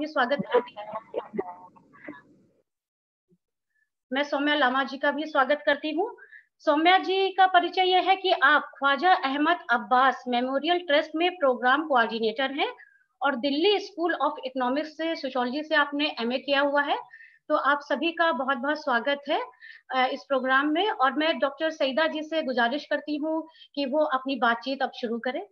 भी स्वागत करती हूँ। मैं सौम्या लामा जी का भी स्वागत करती हूँ। सौम्या जी का परिचय यह है कि आप ख्वाजा अहमद अब्बास मेमोरियल ट्रस्ट में प्रोग्राम कोऑर्डिनेटर हैं और दिल्ली स्कूल ऑफ इकोनॉमिक्स से सोशियोलॉजी से आपने एमए किया हुआ है। तो आप सभी का बहुत बहुत स्वागत है इस प्रोग्राम में। और मैं डॉक्टर सईदा जी से गुजारिश करती हूँ कि वो अपनी बातचीत अब शुरू करें।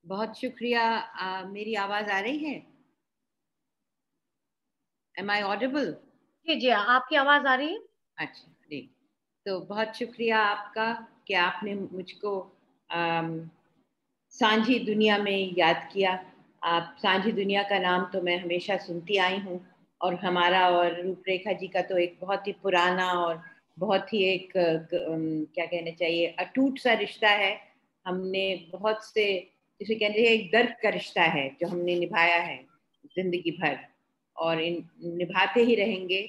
बहुत शुक्रिया। मेरी आवाज आ रही है? Am I audible? जी जी, आपकी आवाज आ रही है। अच्छा, ठीक। तो बहुत शुक्रिया आपका कि आपने मुझको सांझी दुनिया में याद किया। आप सांझी दुनिया का नाम तो मैं हमेशा सुनती आई हूँ, और हमारा और रूपरेखा जी का तो एक बहुत ही पुराना और बहुत ही एक क्या कहना चाहिए, अटूट सा रिश्ता है। हमने बहुत से, जिसे कहते हैं, एक दर्द का रिश्ता है जो हमने निभाया है जिंदगी भर, और निभाते ही रहेंगे,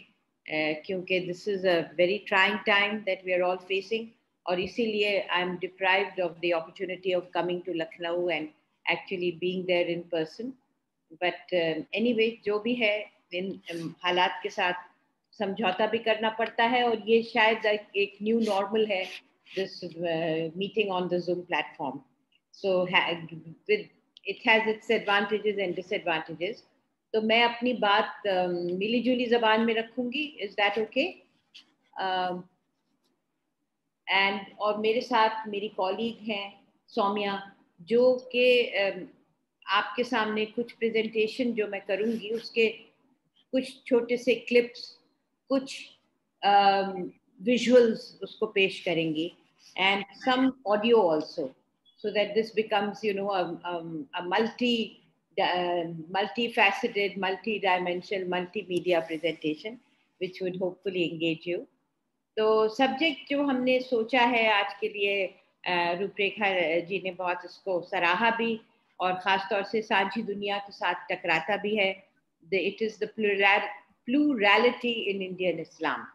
क्योंकि this is a very trying time that we are all facing. और इसीलिए I am deprived of the opportunity of coming to Lucknow and actually being there in person. But anyway, जो भी है, इन हालात के साथ समझौता भी करना पड़ता है, और ये शायद एक न्यू नॉर्मल है, this meeting on the Zoom platform. So it has its advantages and disadvantages. तो मैं अपनी बात मिली जुली जबान में रखूंगी। Is that okay? एंड और मेरे साथ मेरी कॉलीग हैं सौम्या, जो कि आपके सामने कुछ प्रेजेंटेशन जो मैं करूंगी उसके कुछ छोटे से क्लिप्स, कुछ विजुअल्स उसको पेश करेंगी, and some audio also, so that this becomes, you know, a multifaceted, multi-dimensional, multimedia presentation which would hopefully engage you. तो सब्जेक्ट जो हमने सोचा है आज के लिए, रूपरेखा जी ने बहुत इसको सराहा भी, और ख़ास तौर से सांझी दुनिया के साथ टकराता भी है। It is the plurality in Indian Islam.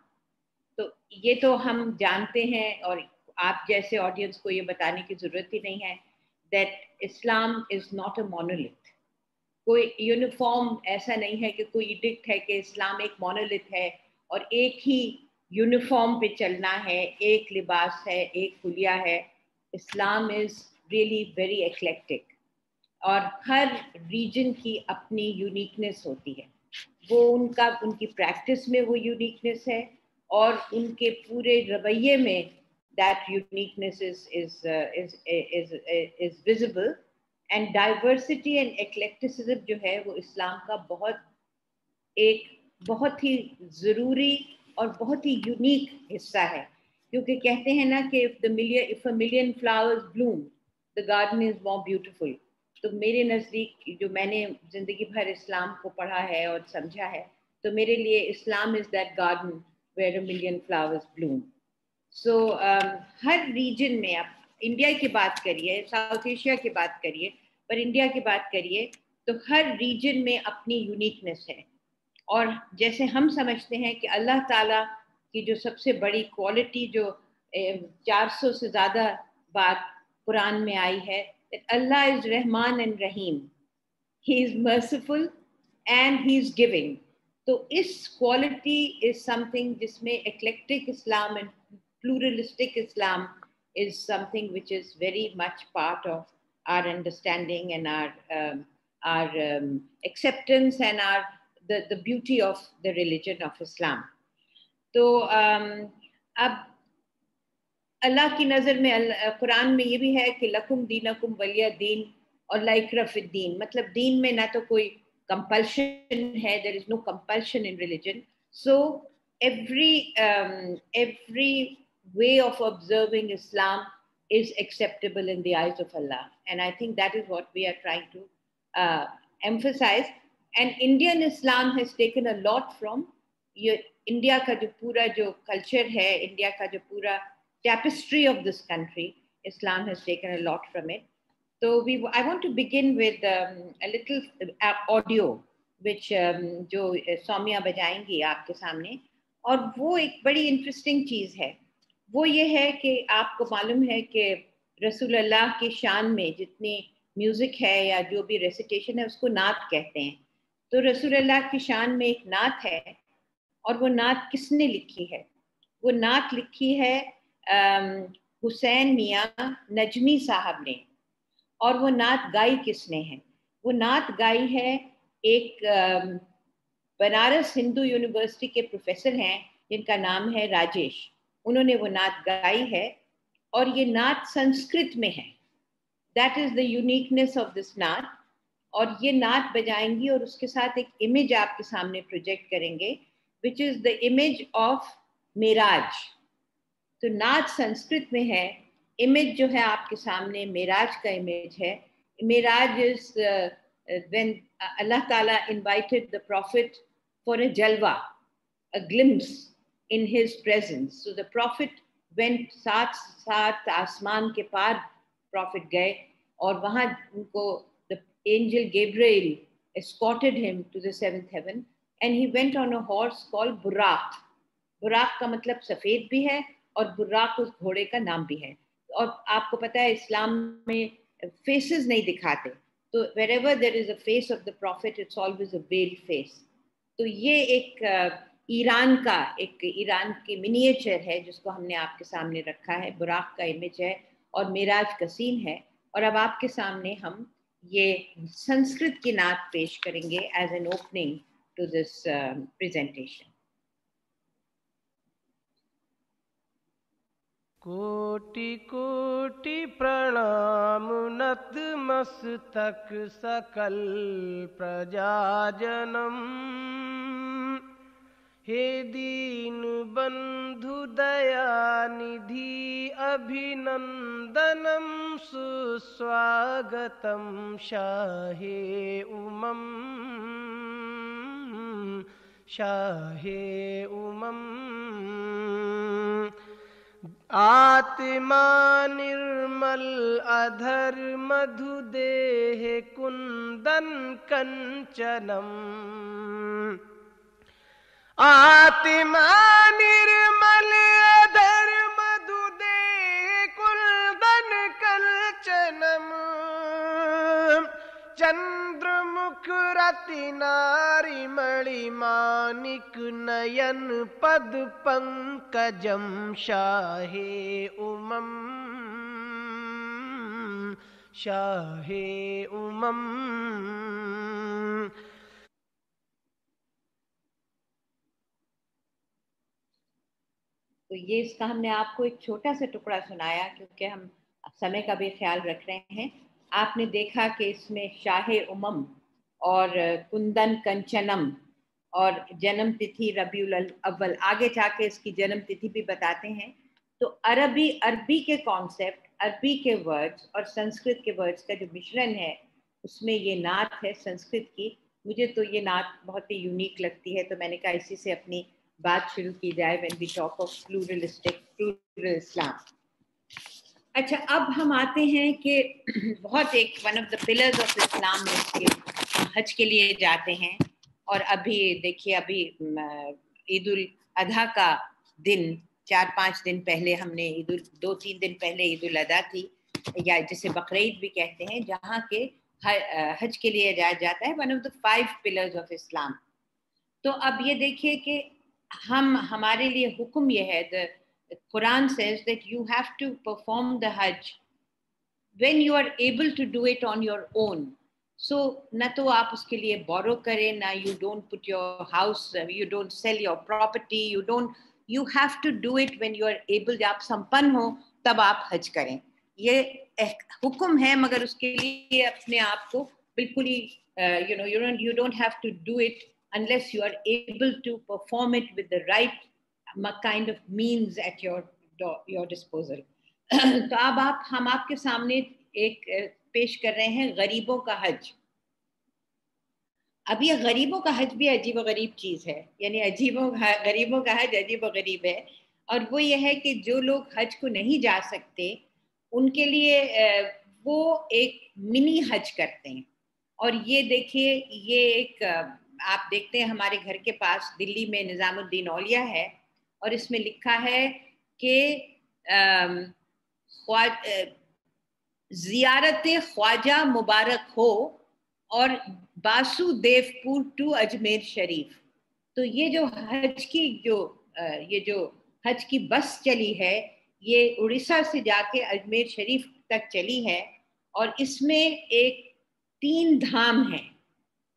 तो ये तो हम जानते हैं, और आप जैसे ऑडियंस को ये बताने की ज़रूरत ही नहीं है that Islam is not a monolith. कोई यूनिफॉर्म ऐसा नहीं है कि कोई इडिक्ट है कि इस्लाम एक मोनोलिथ है और एक ही यूनिफॉर्म पे चलना है, एक लिबास है, एक हुलिया है। Islam is really very eclectic, और हर रीजन की अपनी यूनिकनेस होती है। वो उनकी प्रैक्टिस में वो यूनिकनेस है, और उनके पूरे रवैये में that uniqueness is visible. And diversity and eclecticism जो है वो इस्लाम का बहुत ही ज़रूरी और बहुत ही यूनिक हिस्सा है। क्योंकि कहते हैं ना कि if a million flowers bloom, the garden is more beautiful. तो मेरे नज़दीक, जो मैंने ज़िंदगी भर इस्लाम को पढ़ा है और समझा है, तो मेरे लिए Islam is that garden where a million flowers bloom. So हर रीजन में, आप इंडिया की बात करिए, साउथ एशिया की बात करिए, पर इंडिया की बात करिए, तो हर रीजन में अपनी यूनिकनेस है। और जैसे हम समझते हैं कि अल्लाह ताला की जो सबसे बड़ी क्वालिटी, जो 400 से ज़्यादा बात कुरान में आई है, अल्लाह इज़ रहमान एंड रहीम, he is merciful and he is giving. तो इस क्वालिटी इज समथिंग जिसमें eclectic Islam and pluralistic Islam is something which is very much part of our understanding and our acceptance and the beauty of the religion of Islam. तो अब अल्लाह की नज़र में, कुरान में ये भी है कि लकुम दीनकुम वलिया दीन, और लाइक्रा फिद्दीन, मतलब दीन में ना तो कोई कंपल्शन है, there is no compulsion in religion. So every way of observing Islam is acceptable in the eyes of Allah, and I think that is what we are trying to emphasize. And Indian Islam has taken a lot from India का जो पूरा जो culture है, India का जो पूरा tapestry of this country, Islam has taken a lot from it. So I want to begin with a little audio which जो सौम्या बजाएंगी आपके सामने, और वो एक बड़ी इंटरेस्टिंग चीज़ है। वो ये है कि आपको मालूम है कि रसूल अल्लाह की शान में जितनी म्यूज़िक है या जो भी रेसिटेशन है उसको नात कहते हैं। तो रसूल अल्लाह की शान में एक नात है, और वो नात किसने लिखी है? वो नात लिखी है हुसैन मियाँ नजमी साहब ने। और वो नात गाई किसने है? वो नात गाई है एक बनारस हिंदू यूनिवर्सिटी के प्रोफेसर हैं जिनका नाम है राजेश। उन्होंने वो नात गाई है, और ये नात संस्कृत में है। That is the uniqueness of this नात। और ये नात बजाएंगी और उसके साथ एक इमेज आपके सामने प्रोजेक्ट करेंगे, which is the image of Meraj. तो नात संस्कृत में है, इमेज जो है आपके सामने मेराज का इमेज है। Meraj is when Allah Ta'ala invited the Prophet for a jalwa, a glimpse in his presence. So the Prophet went सात आसमान के पार Prophet गए, और वहां उनको the angel Gabriel escorted him to the seventh heaven, and he went on a horse called Buraq. बुराक का मतलब सफेद भी है, और बुराक उस घोड़े का नाम भी है। और आपको पता है इस्लाम में फेसेस नहीं दिखाते, तो wherever there is a face of the prophet, it's always a veiled face. तो ये एक ईरान की मिनिएचर है जिसको हमने आपके सामने रखा है। बुराक का इमेज है और मेराज का सीन है। और अब आपके सामने हम ये संस्कृत की नात पेश करेंगे as an opening to this presentation. कोटि कोटि प्रणाम नतमस्तक सकल प्रजाजनम। हे दीन बंधु दयानिधि अभिनंदनम सुस्वागतम शाहे उमम शाहे उमम। आत्मा निर्मल अधर मधुदेह कुंदन कंचनम। आत्मा निर्मल अधर मधुदेह कुंदन कंचनम। चंद्रमुख रति नारी मणि मानिक नयन पद पंकजम शाहे उमम शाहे उमम। तो ये इसका हमने आपको एक छोटा सा टुकड़ा सुनाया क्योंकि हम समय का भी ख्याल रख रहे हैं। आपने देखा कि इसमें शाहे उमम और कुंदन कंचनम और जन्म तिथि रबीउल अव्वल, आगे जाके इसकी जन्म तिथि भी बताते हैं। तो अरबी के कॉन्सेप्ट, अरबी के वर्ड्स और संस्कृत के वर्ड्स का जो मिश्रण है उसमें ये नात है संस्कृत की। मुझे तो ये नात बहुत ही यूनिक लगती है, तो मैंने कहा इसी से अपनी बात शुरू की जाए when we talk of plural Islam. अच्छा, अब हम आते हैं कि बहुत एक one of the pillars of Islam में हज के लिए जाते हैं। और अभी देखिए, अभी ईद उल अधा का दिन 4-5 दिन पहले हमने 2-3 दिन पहले ईद उल अधा थी, या जिसे बकरीद भी कहते हैं, जहाँ के हज के लिए जाया जाता है, one of the 5 pillars of इस्लाम। तो अब ये देखिए कि हमारे लिए हुक्म ये है, the Quran says that you have to perform the Hajj when you are able to do it on your own. So ना तो आप उसके लिए borrow करें, ना you don't put your house, you don't sell your property, you have to do it when you are able. जब आप संपन्न हो तब आप हज करें, ये हुक्म है। मगर उसके लिए अपने आप को बिल्कुल ही you don't have to do it unless you are able to perform it with the right kind of means at your disposal. तो अब हम आपके सामने एक पेश कर रहे हैं गरीबों का हज। अब ये गरीबों का हज भी अजीब व गरीब चीज है, यानी गरीबों का हज अजीब व गरीब है। और वो ये है कि जो लोग हज को नहीं जा सकते उनके लिए वो एक मिनी हज करते हैं। और ये देखिए, ये एक आप देखते हैं हमारे घर के पास दिल्ली में निजामुद्दीन औलिया है, और इसमें लिखा है कि जियारत ख्वाजा मुबारक हो और वासुदेवपुर टू अजमेर शरीफ। तो ये जो हज की बस चली है, ये उड़ीसा से जाके अजमेर शरीफ तक चली है, और इसमें एक 3 धाम है।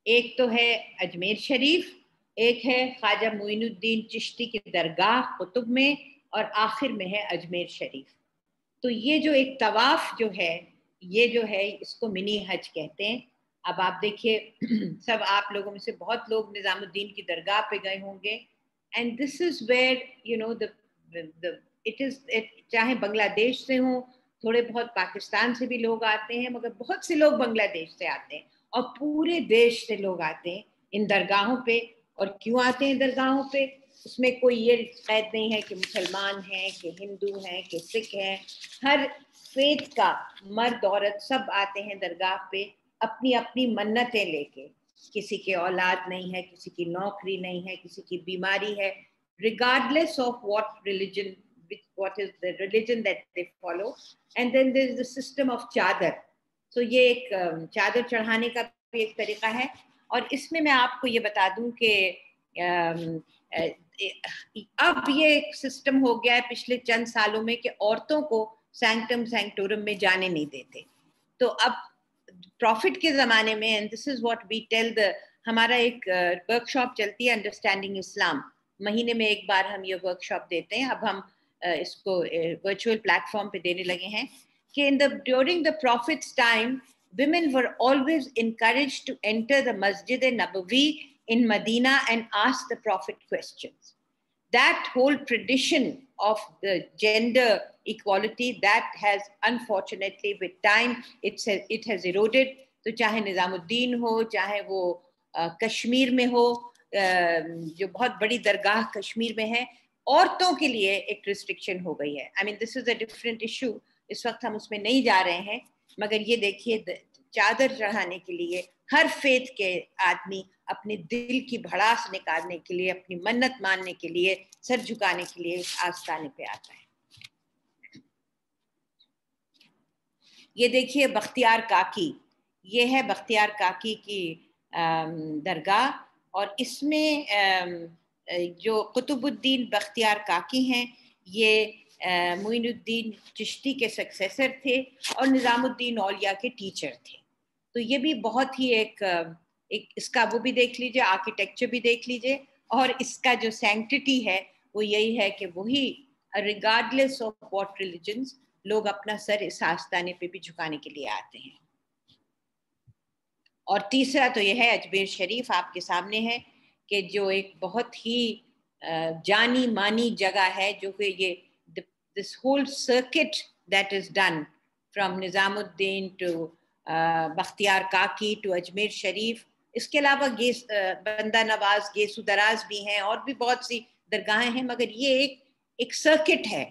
एक तो है अजमेर शरीफ, एक है ख्वाजा मोइनुद्दीन चिश्ती की दरगाह कुतुब में, और आखिर में है अजमेर शरीफ। तो ये जो एक तवाफ जो है, ये जो है इसको मिनी हज कहते हैं। अब आप देखिए सब आप लोगों में से बहुत लोग निजामुद्दीन की दरगाह पे गए होंगे, and this is where you know चाहे बांग्लादेश से हो, थोड़े बहुत पाकिस्तान से भी लोग आते हैं, मगर बहुत से लोग बांग्लादेश से आते हैं और पूरे देश से लोग आते हैं इन दरगाहों पे। और क्यों आते हैं दरगाहों पे? उसमें कोई ये कैद नहीं है कि मुसलमान हैं, कि हिंदू हैं, कि सिख हैं। हर फेथ का मर्द औरत सब आते हैं दरगाह पे अपनी अपनी मन्नतें लेके। किसी के औलाद नहीं है, किसी की नौकरी नहीं है, किसी की बीमारी है, regardless of what is the religion that they follow. And then there is the system of चादर। तो ये एक चादर चढ़ाने का भी एक तरीका है। और इसमें मैं आपको ये बता दूं कि अब ये एक सिस्टम हो गया है पिछले चंद सालों में कि औरतों को सैंक्टम सैंक्टोरम में जाने नहीं देते। तो अब प्रॉफिट के ज़माने में, and this is what we tell हमारा एक वर्कशॉप चलती है अंडरस्टैंडिंग इस्लाम, महीने में एक बार हम ये वर्कशॉप देते हैं। अब हम इसको वर्चुअल प्लेटफॉर्म पे देने लगे हैं कि during the profits time women were always encouraged to enter the Masjid Nabawi in Medina and ask the Prophet questions. That whole tradition of the gender equality, that has unfortunately with time it has eroded. तो चाहे निजामुद्दीन हो, चाहे वो कश्मीर में हो, जो बहुत बड़ी दरगाह कश्मीर में है, औरतों के लिए एक रिस्ट्रिक्शन हो गई है। I mean this is a different issue, इस वक्त हम उसमें नहीं जा रहे हैं। मगर ये देखिए, चादर चढ़ाने के लिए हर फेथ के आदमी अपने दिल की भड़ास निकालने के लिए, अपनी मन्नत मानने के लिए, सर झुकाने के लिए इस आस्थाने पे आता है। ये देखिए बख्तियार काकी, ये है बख्तियार काकी की दरगाह, और इसमें जो कुतुबुद्दीन बख्तियार काकी हैं, ये मोइनुद्दीन चिश्ती के सक्सेसर थे और निजामुद्दीन औलिया के टीचर थे। तो ये भी बहुत ही एक इसका वो भी देख लीजिए, आर्किटेक्चर भी देख लीजिए, और इसका जो सैंक्टिटी है वो यही है कि वही रिगार्डलेस ऑफ व्हाट रिलीजन्स, लोग अपना सर इस आस्थाने पे भी झुकाने के लिए आते हैं। और तीसरा तो यह है अजमेर शरीफ, आपके सामने है कि जो एक बहुत ही जानी मानी जगह है, जो कि ये this whole circuit that is done from Nizamuddin to Bakhtiyar Kaki to Ajmer Sharif, इसके अलावा बंदा नवाज, गेसु दराज भी हैं, और भी बहुत सी दरगाहें हैं, मगर ये एक सर्किट है।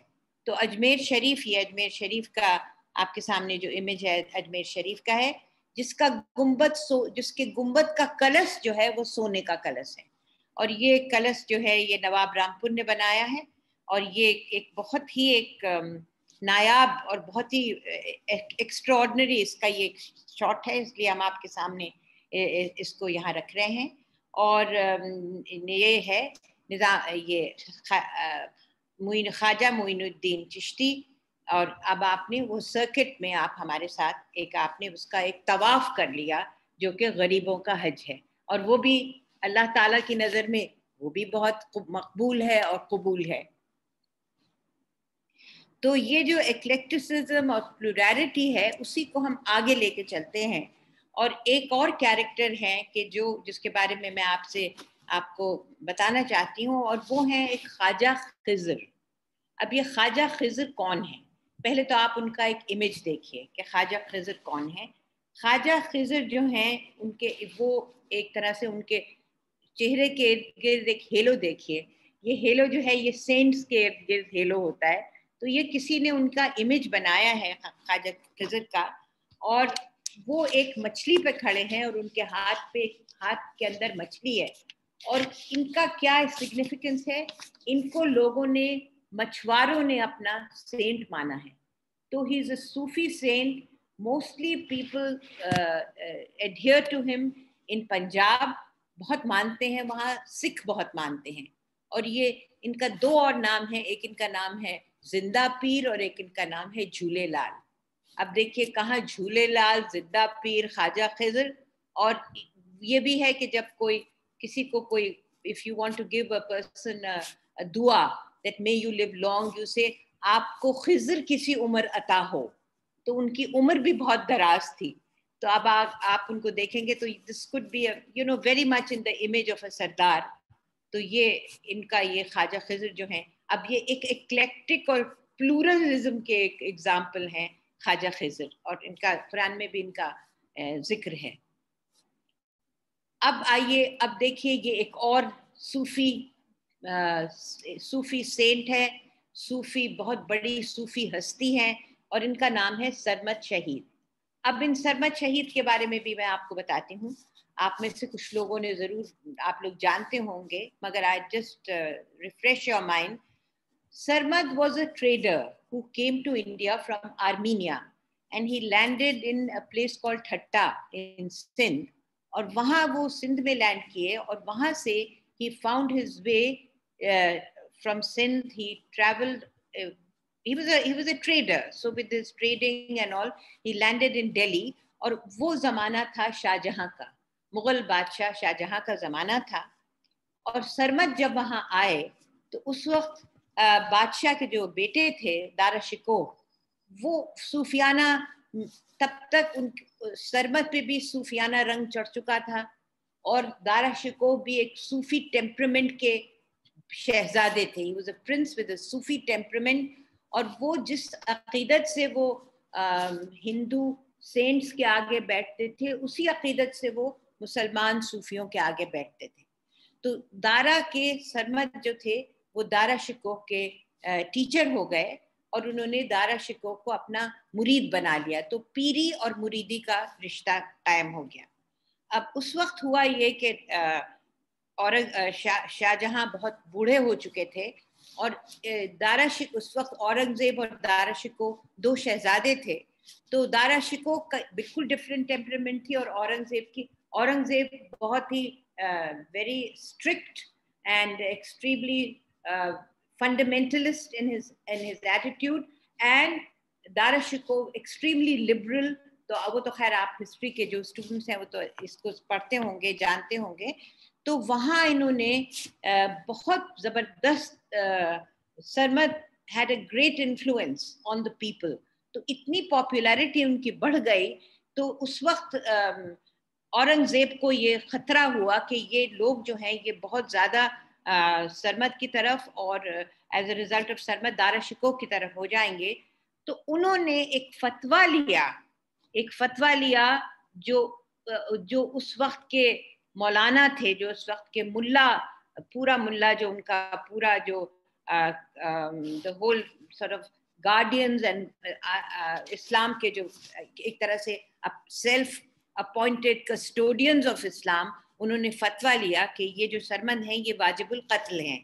तो अजमेर शरीफ, ये अजमेर शरीफ का आपके सामने जो इमेज है अजमेर शरीफ का है, जिसके गुंबद का कलश जो है वो सोने का कलश है। और ये कलश जो है ये नवाब रामपुर ने बनाया है, और ये एक बहुत ही एक नायाब और बहुत ही एक्स्ट्राऑर्डिनरी इसका ये शॉट है, इसलिए हम आपके सामने इसको यहाँ रख रहे हैं। और ये है ख्वाजा मोइनुद्दीन चिश्ती, और अब आपने वो सर्किट में आप हमारे साथ आपने उसका एक तवाफ कर लिया, जो कि गरीबों का हज है, और वो भी अल्लाह ताला की नज़र में वो भी बहुत मकबूल है और कबूल है। तो ये जो एक्लेक्टिसिज्म और प्लुरैलिटी है, उसी को हम आगे लेके चलते हैं। और एक और कैरेक्टर है कि जिसके बारे में मैं आपको बताना चाहती हूँ, और वो है एक ख्वाजा खिज़र। अब ये ख्वाजा खिज़र कौन है? पहले तो आप उनका एक इमेज देखिए कि ख्वाजा खिज़र कौन है। ख्वाजा खिज़र जो हैं, उनके वो एक तरह से उनके चेहरे के इर्द गिर्द एक हेलो देखिए। ये हेलो जो है ये सेंट्स के इर्द गिर्द हेलो होता है। तो ये किसी ने उनका इमेज बनाया है ख्वाजा खिज़र का, और वो एक मछली पे खड़े हैं, और उनके हाथ के अंदर मछली है। और इनका क्या सिग्निफिकेंस है, इनको लोगों ने, मछुआरों ने अपना सेंट माना है. तो he is a Sufi saint. Mostly people adhere to him in Punjab, बहुत मानते हैं वहाँ, सिख बहुत मानते हैं. और ये इनका दो और नाम है, एक इनका नाम है जिंदा पीर और एक इनका नाम है झूलेलाल. अब देखिए कहाँ झूलेलाल, जिंदा पीर, ख्वाजा खिजर. और ये भी है कि जब कोई किसी को कोई, if you want to give a person a दुआ that may you live long, you say आपको खिजर किसी उम्र अता हो. तो उनकी उम्र भी बहुत दराज थी. तो अब आप उनको देखेंगे तो this could be you know very much in the image of a sardar. तो ये इनका ये ख्वाजा खिजर जो है, अब ये एक एक्लेक्टिक और प्लूरलिज्म के एक एग्जाम्पल हैं ख्वाजा खिजर, और इनका कुरान में भी इनका जिक्र है. अब आइए, अब देखिए ये एक और सूफी सेंट है, सूफी, बहुत बड़ी सूफी हस्ती है, और इनका नाम है सरमद शहीद. अब इन सरमद शहीद के बारे में भी मैं आपको बताती हूँ. आप में से कुछ लोगों ने जरूर, आप लोग जानते होंगे, मगर I just refresh your mind. Sarmad was a trader who came to India from Armenia, and he landed in a place called Thatta in Sindh. और वहाँ वो सिंध में लैंड किए, और वहाँ से he found his way from Sindh. He traveled. He was a trader, so with his trading and all, he landed in Delhi. और वो जमाना था शाहजहां का, मुगल बादशाह शाहजहां का जमाना था. और सरमद जब वहाँ आए तो उस वक्त बादशाह के जो बेटे थे दारा शिको, वो सूफियाना, तब तक उन सरमद पे भी सूफियाना रंग चढ़ चुका था, और दारा शिको भी एक सूफी टेम्परामेंट के शहजादे थे. He was a prince with a Sufi temperament. और वो जिस अकीदत से वो हिंदू सेंट्स के आगे बैठते थे, उसी अकीदत से वो मुसलमान सूफियों के आगे बैठते थे. तो दारा के सरमद जो थे वो दारा शिकोह के टीचर हो गए, और उन्होंने दारा शिकोह को अपना मुरीद बना लिया. तो पीरी और मुरीदी का रिश्ता कायम हो गया. अब उस वक्त हुआ ये कि शाहजहां बहुत बूढ़े हो चुके थे, और उस वक्त औरंगजेब और दारा शिकोह दो शहजादे थे. तो दारा शिकोह का बिल्कुल डिफरेंट टेम्परामेंट थी, और औरंगजेब बहुत ही very strict and extremely fundamentalist in his attitude, and Dara Shikoh extremely liberal. तो वो तो खैर आप हिस्ट्री के जो स्टूडेंट्स हैं वो तो इसको पढ़ते होंगे, जानते होंगे. तो वहाँ इन्होंने बहुत जबरदस्त, Sarmad had a great influence on the people. तो इतनी पॉपुलैरिटी उनकी बढ़ गई. तो उस वक्त औरंगजेब को ये खतरा हुआ कि ये लोग जो हैं ये बहुत ज्यादा सरमद की तरफ, और as a result of Sarmad Dara Shikoh की तरफ हो जाएंगे. तो उन्होंने एक फतवा लिया जो उस वक्त के मौलाना थे, जो उस वक्त के पूरा मुल्ला जो उनका पूरा जो the whole sort of guardians and Islam के जो एक तरह से self appointed custodians of Islam, उन्होंने फतवा लिया कि ये जो सरमद हैं ये वाजिबुल कत्ल हैं.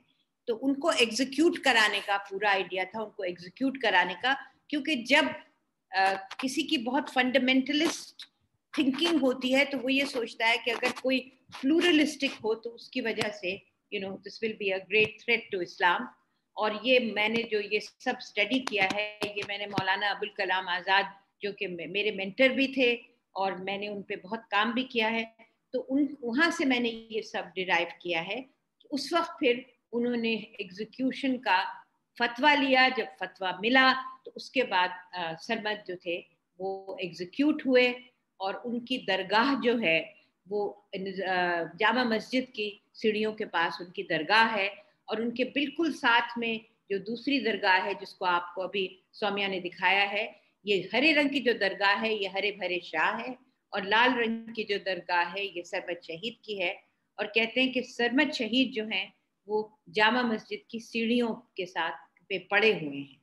तो उनको एग्जीक्यूट कराने का पूरा आइडिया था, उनको एग्जीक्यूट कराने का, क्योंकि जब किसी की बहुत फंडामेंटलिस्ट थिंकिंग होती है तो वो ये सोचता है कि अगर कोई प्लूरलिस्टिक हो तो उसकी वजह से this will be a great threat to Islam. और ये मैंने जो ये सब स्टडी किया है, ये मैंने मौलाना अबुल कलाम आज़ाद जो कि मेरे मेंटर भी थे और मैंने उन पे बहुत काम भी किया है, तो वहाँ से मैंने ये सब डिराइव किया है. उस वक्त फिर उन्होंने एग्जीक्यूशन का फतवा लिया. जब फतवा मिला तो उसके बाद सरमद जो थे वो एग्जीक्यूट हुए, और उनकी दरगाह जो है वो जामा मस्जिद की सीढ़ियों के पास उनकी दरगाह है, और उनके बिल्कुल साथ में जो दूसरी दरगाह है जिसको आपको अभी सौम्या ने दिखाया है, ये हरे रंग की जो दरगाह है ये हरे भरे शाह है, और लाल रंग की जो दरगाह है ये सरमद शहीद की है. और कहते हैं कि सरमद शहीद जो हैं वो जामा मस्जिद की सीढ़ियों के साथ पे पड़े हुए हैं.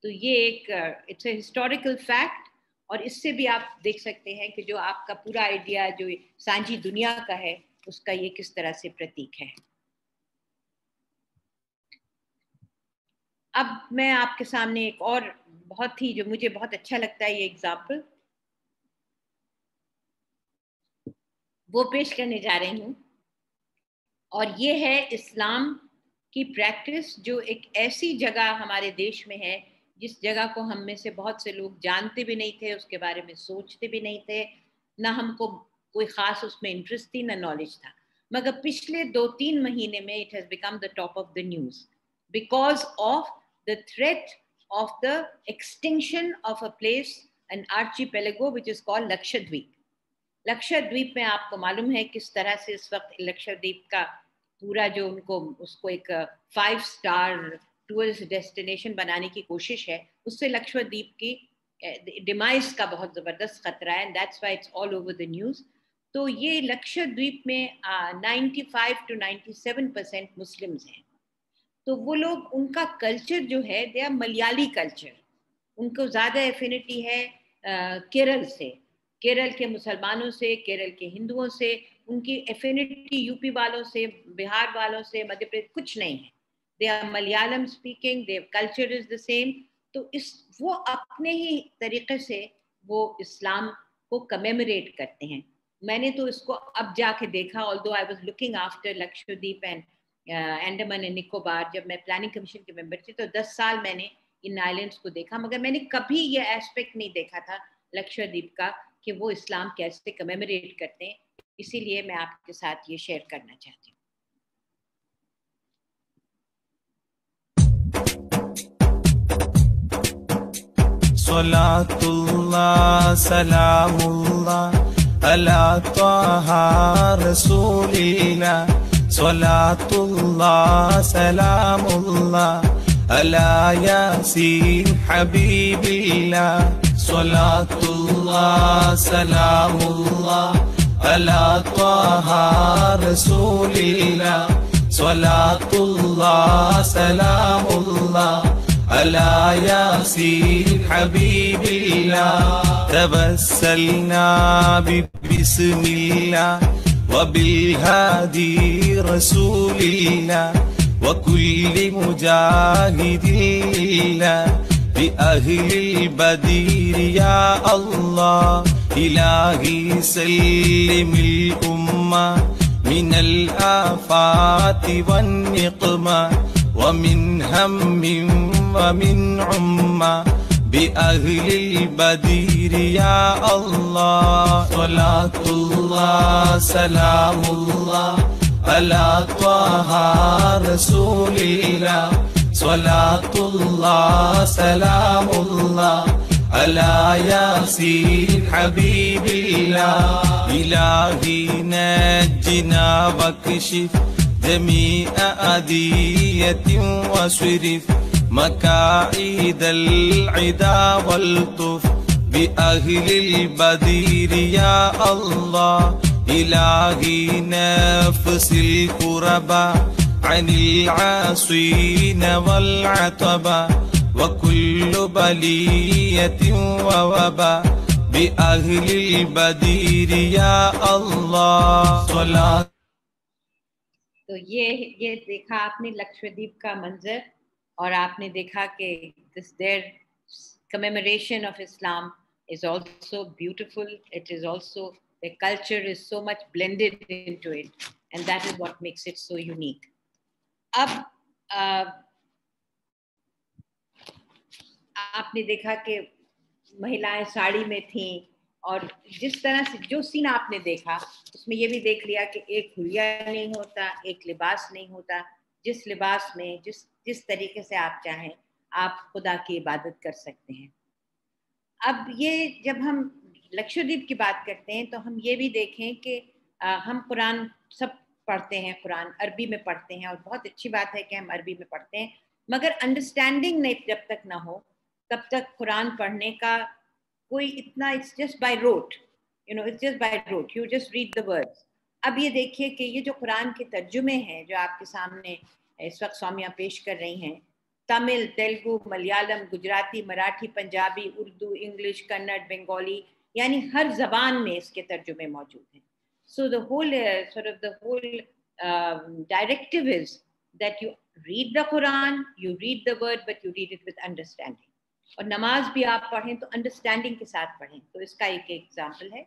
तो ये एक इट्स ए हिस्टोरिकल फैक्ट. और इससे भी आप देख सकते हैं कि जो आपका पूरा आइडिया जो सांझी दुनिया का है उसका ये किस तरह से प्रतीक है। अब मैं आपके सामने एक और बहुत ही, जो मुझे बहुत अच्छा लगता है ये एग्जाम्पल, वो पेश करने जा रही हूँ। और ये है इस्लाम की प्रैक्टिस, जो एक ऐसी जगह हमारे देश में है जिस जगह को हम में से बहुत से लोग जानते भी नहीं थे, उसके बारे में सोचते भी नहीं थे, ना हमको कोई खास उसमें इंटरेस्ट थी, ना नॉलेज था। मगर पिछले 2-3 महीने में it has become the top of the news because of the threat of the extinction of a place, an archipelago which is called Lakshadweep. Lakshadweep में आपको मालूम है किस तरह से इस वक्त लक्षद्वीप का पूरा जो उनको उसको एक 5 स्टार टूरिस्ट डेस्टिनेशन बनाने की कोशिश है, उससे लक्षद्वीप की डिमाइस का बहुत जबरदस्त खतरा है, and that's why it's all over the news. तो ये लक्षद्वीप में 95 to 97% मुस्लिम्स हैं। तो वो लोग, उनका कल्चर जो है, दे आर मलयाली कल्चर। उनको ज़्यादा एफिनिटी है केरल से, केरल के मुसलमानों से, केरल के हिंदुओं से। उनकी एफिनिटी यूपी वालों से, बिहार वालों से, मध्य प्रदेश कुछ नहीं है। They are Malayalam speaking, their culture is the same. तो वो अपने ही तरीके से वो इस्लाम को कमेमोरेट करते हैं। मैंने तो इसको अब जाके देखा, although I was looking after Lakshadweep and Andaman and Nicobar, जब मैं प्लानिंग कमीशन की मेंबर थी तो 10 साल मैंने इन आइलैंड्स को देखा, मगर मैंने कभी ये एस्पेक्ट नहीं देखा था लक्षद्वीप का कि वो इस्लाम कैसे कमेमोरेट करते हैं। इसीलिए मैं आपके साथ ये शेयर करना चाहती हूँ। सलातुल्लाह सलामुल्लाह अला त्वाहा रसूलिल्लाह, सलातुल्लाह सलामुल्लाह अला यासीन हबीबिल्लाह, सलातुल्लाह सलामुल्लाह अला त्वाहा रसूलिल्लाह, सलातुल्लाह सलामुल्लाह अला यासीन हबीबिल्लाह। तवस्सलना बिस्मिल्लाह व बिलहादी रसूलिल्लाह व कुल्लि मुजाहिदिल्लाह बि अहलिल बदीर या अल्लाह। इलाही सल्लिमिल उम्मा मिनल आफाति वन निक़मा व मिन हम्मिन वमिन उम्मा बिअहलिल बदीर या अल्लाह। सलातुल्लाह सलामुल्लाह अला त्वाहा रसूलिल्लाह, सलातुल्लाह सलामुल्लाह अला यासीन हबीबिल्लाह। इलाही नज्जिना वकशिफ जमीअ अदियतिन वस्रिफ मकाइद अल-इदा वल्तुफ बिअहलिल बदीर या अल्लाह। इलाही नफ्सिल कुरबा अनिल आसीन वल अतबा व कुल्लु बलियतिन व वबा बिअहलिल बदीर या अल्लाह। तो ये देखा आपने लक्षद्वीप का मंजर, और आपने देखा कि this their commemoration of Islam is also beautiful. It is also, the culture is so much blended into it, and that is what makes it so unique. अब आपने देखा कि महिलाएं साड़ी में थीं, और जिस तरह से जो सीन आपने देखा उसमें ये भी देख लिया कि एक हुलिया नहीं होता, एक लिबास नहीं होता। जिस लिबास में जिस तरीके से आप चाहें आप खुदा की इबादत कर सकते हैं। अब ये जब हम लक्षद्वीप की बात करते हैं तो हम ये भी देखें कि हम कुरान सब पढ़ते हैं, कुरान अरबी में पढ़ते हैं, और बहुत अच्छी बात है कि हम अरबी में पढ़ते हैं, मगर अंडरस्टैंडिंग नहीं जब तक ना हो तब तक कुरान पढ़ने का कोई इतना, it's just by rote, you know, it's just by rote, you just read the words. अब ये देखिए कि ये जो कुरान के तर्जुमे हैं जो आपके सामने इस वक्त सौम्या पेश कर रही हैं, तमिल, तेलुगु, मलयालम, गुजराती, मराठी, पंजाबी, उर्दू, इंग्लिश, कन्नड़, बंगाली, यानी हर जबान में इसके तर्जुमे मौजूद हैं। So the whole directive is that you read the Quran, you read the word, but you read it with understanding. और नमाज भी आप पढ़ें तो अंडरस्टैंडिंग के साथ पढ़ें. तो इसका एक एग्जाम्पल है.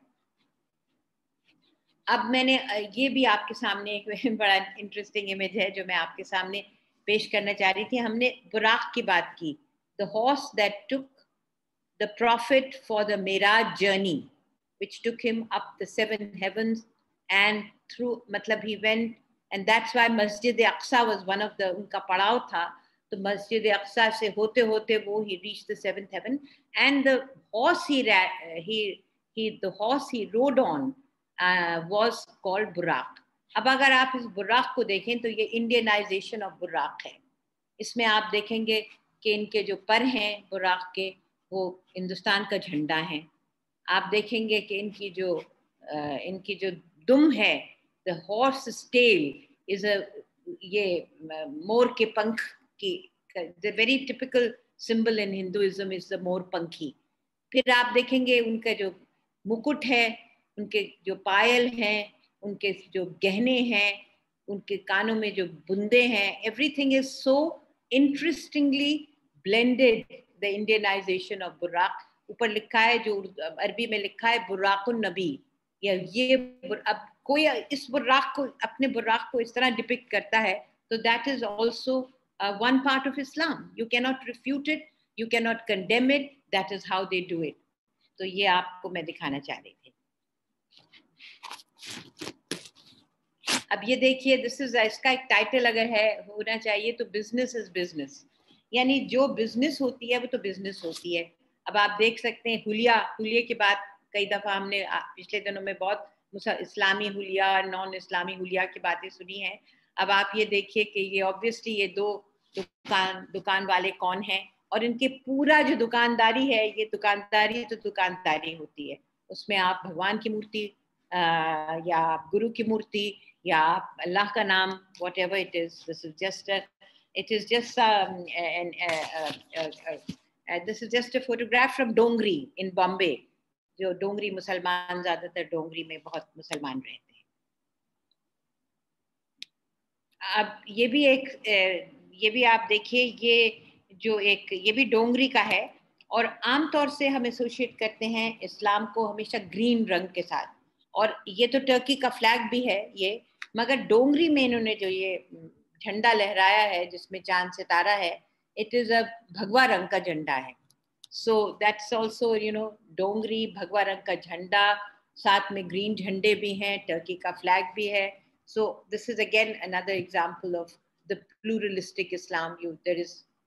अब मैंने ये भी आपके सामने एक बड़ा इंटरेस्टिंग इमेज है जो मैं आपके सामने पेश करना चाह रही थी. हमने बुराक की बात की, the horse that took the profit for the Meraj journey, which took him up the 7 heavens and through, मतलब he went, and that's why Masjid Aqsa was one of the, उनका पड़ाव था. तो Masjid Aqsa से होते होते वो he reached the 7th heaven, and the horse the horse he rode on was called Buraq. अब अगर आप इस बुराक को देखें तो ये इंडियनाइजेशन ऑफ बुराक है. इसमें आप देखेंगे कि इनके जो पर हैं बुराक के वो हिंदुस्तान का झंडा है. आप देखेंगे कि इनकी जो दुम है, द हॉर्स टेल इज ये मोर के पंख की, the very typical symbol in Hinduism is the more पंखी. फिर आप देखेंगे उनका जो मुकुट है, उनके जो पायल हैं, उनके जो गहने हैं, उनके कानों में जो बुंदे हैं, everything is so interestingly blended, the Indianisation of बुराक. ऊपर लिखा है, जो अरबी में लिखा है बुर्राकुन नबी, या ये अब कोई इस बुर्राक को, अपने बुर्राक को इस तरह डिपिक्ट करता है, तो that is also one part of Islam. You can not refute it, you can not condemn it, that is how they do it. तो ये आपको मैं दिखाना चाह रही थी. अब ये देखिए, दिस इज, इसका एक टाइटल अगर है होना चाहिए तो बिजनेस इज बिजनेस, यानी जो बिजनेस होती है वो तो बिजनेस होती है. अब आप देख सकते हैं हुलिये की बात कई दफ़ा हमने पिछले दिनों में बहुत इस्लामी हुलिया और नॉन इस्लामी हुलिया की बातें सुनी हैं. अब आप ये देखिए कि ये ऑब्वियसली ये दो दुकान वाले कौन हैं, और इनके पूरा जो दुकानदारी है, ये दुकानदारी तो दुकानदारी होती है. उसमें आप भगवान की मूर्ति या आप गुरु की मूर्ति या आप अल्लाह का नाम, whatever it is, this is just this is just a photograph from Dongri in Bombay. जो डोंगरी मुसलमान, ज्यादातर डोंगरी में बहुत मुसलमान रहते हैं. अब ये भी आप देखिए, ये भी डोंगरी का है, और आमतौर से हम एसोसिएट करते हैं इस्लाम को हमेशा ग्रीन रंग के साथ, और ये तो टर्की का फ्लैग भी है ये, मगर डोंगरी में इन्होंने जो ये झंडा लहराया है जिसमें चांद सितारा है, इट इज अ भगवा रंग का झंडा है. सो दैट्स ऑल्सो डोंगरी, भगवा रंग का झंडा, साथ में ग्रीन झंडे भी हैं, टर्की का फ्लैग भी है. So this is again another example of the pluralistic Islam.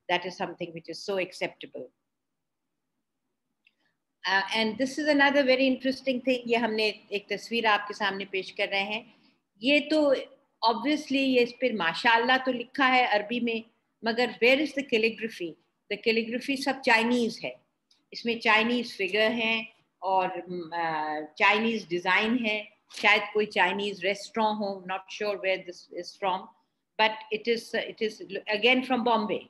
That is something which is so acceptable. And this is another very interesting thing. ये हमने एक तस्वीर आपके सामने पेश कर रहे हैं. ये तो obviously ये इस पर माशाअल्लाह तो लिखा है अरबी में, मगर where is the calligraphy? The calligraphy सब चाइनीज है. इसमें चाइनीज फिगर हैं और चाइनीज डिजाइन है. शायद कोई चाइनीज रेस्टोरेंट हो, not sure where this is from, but it is again from Bombay.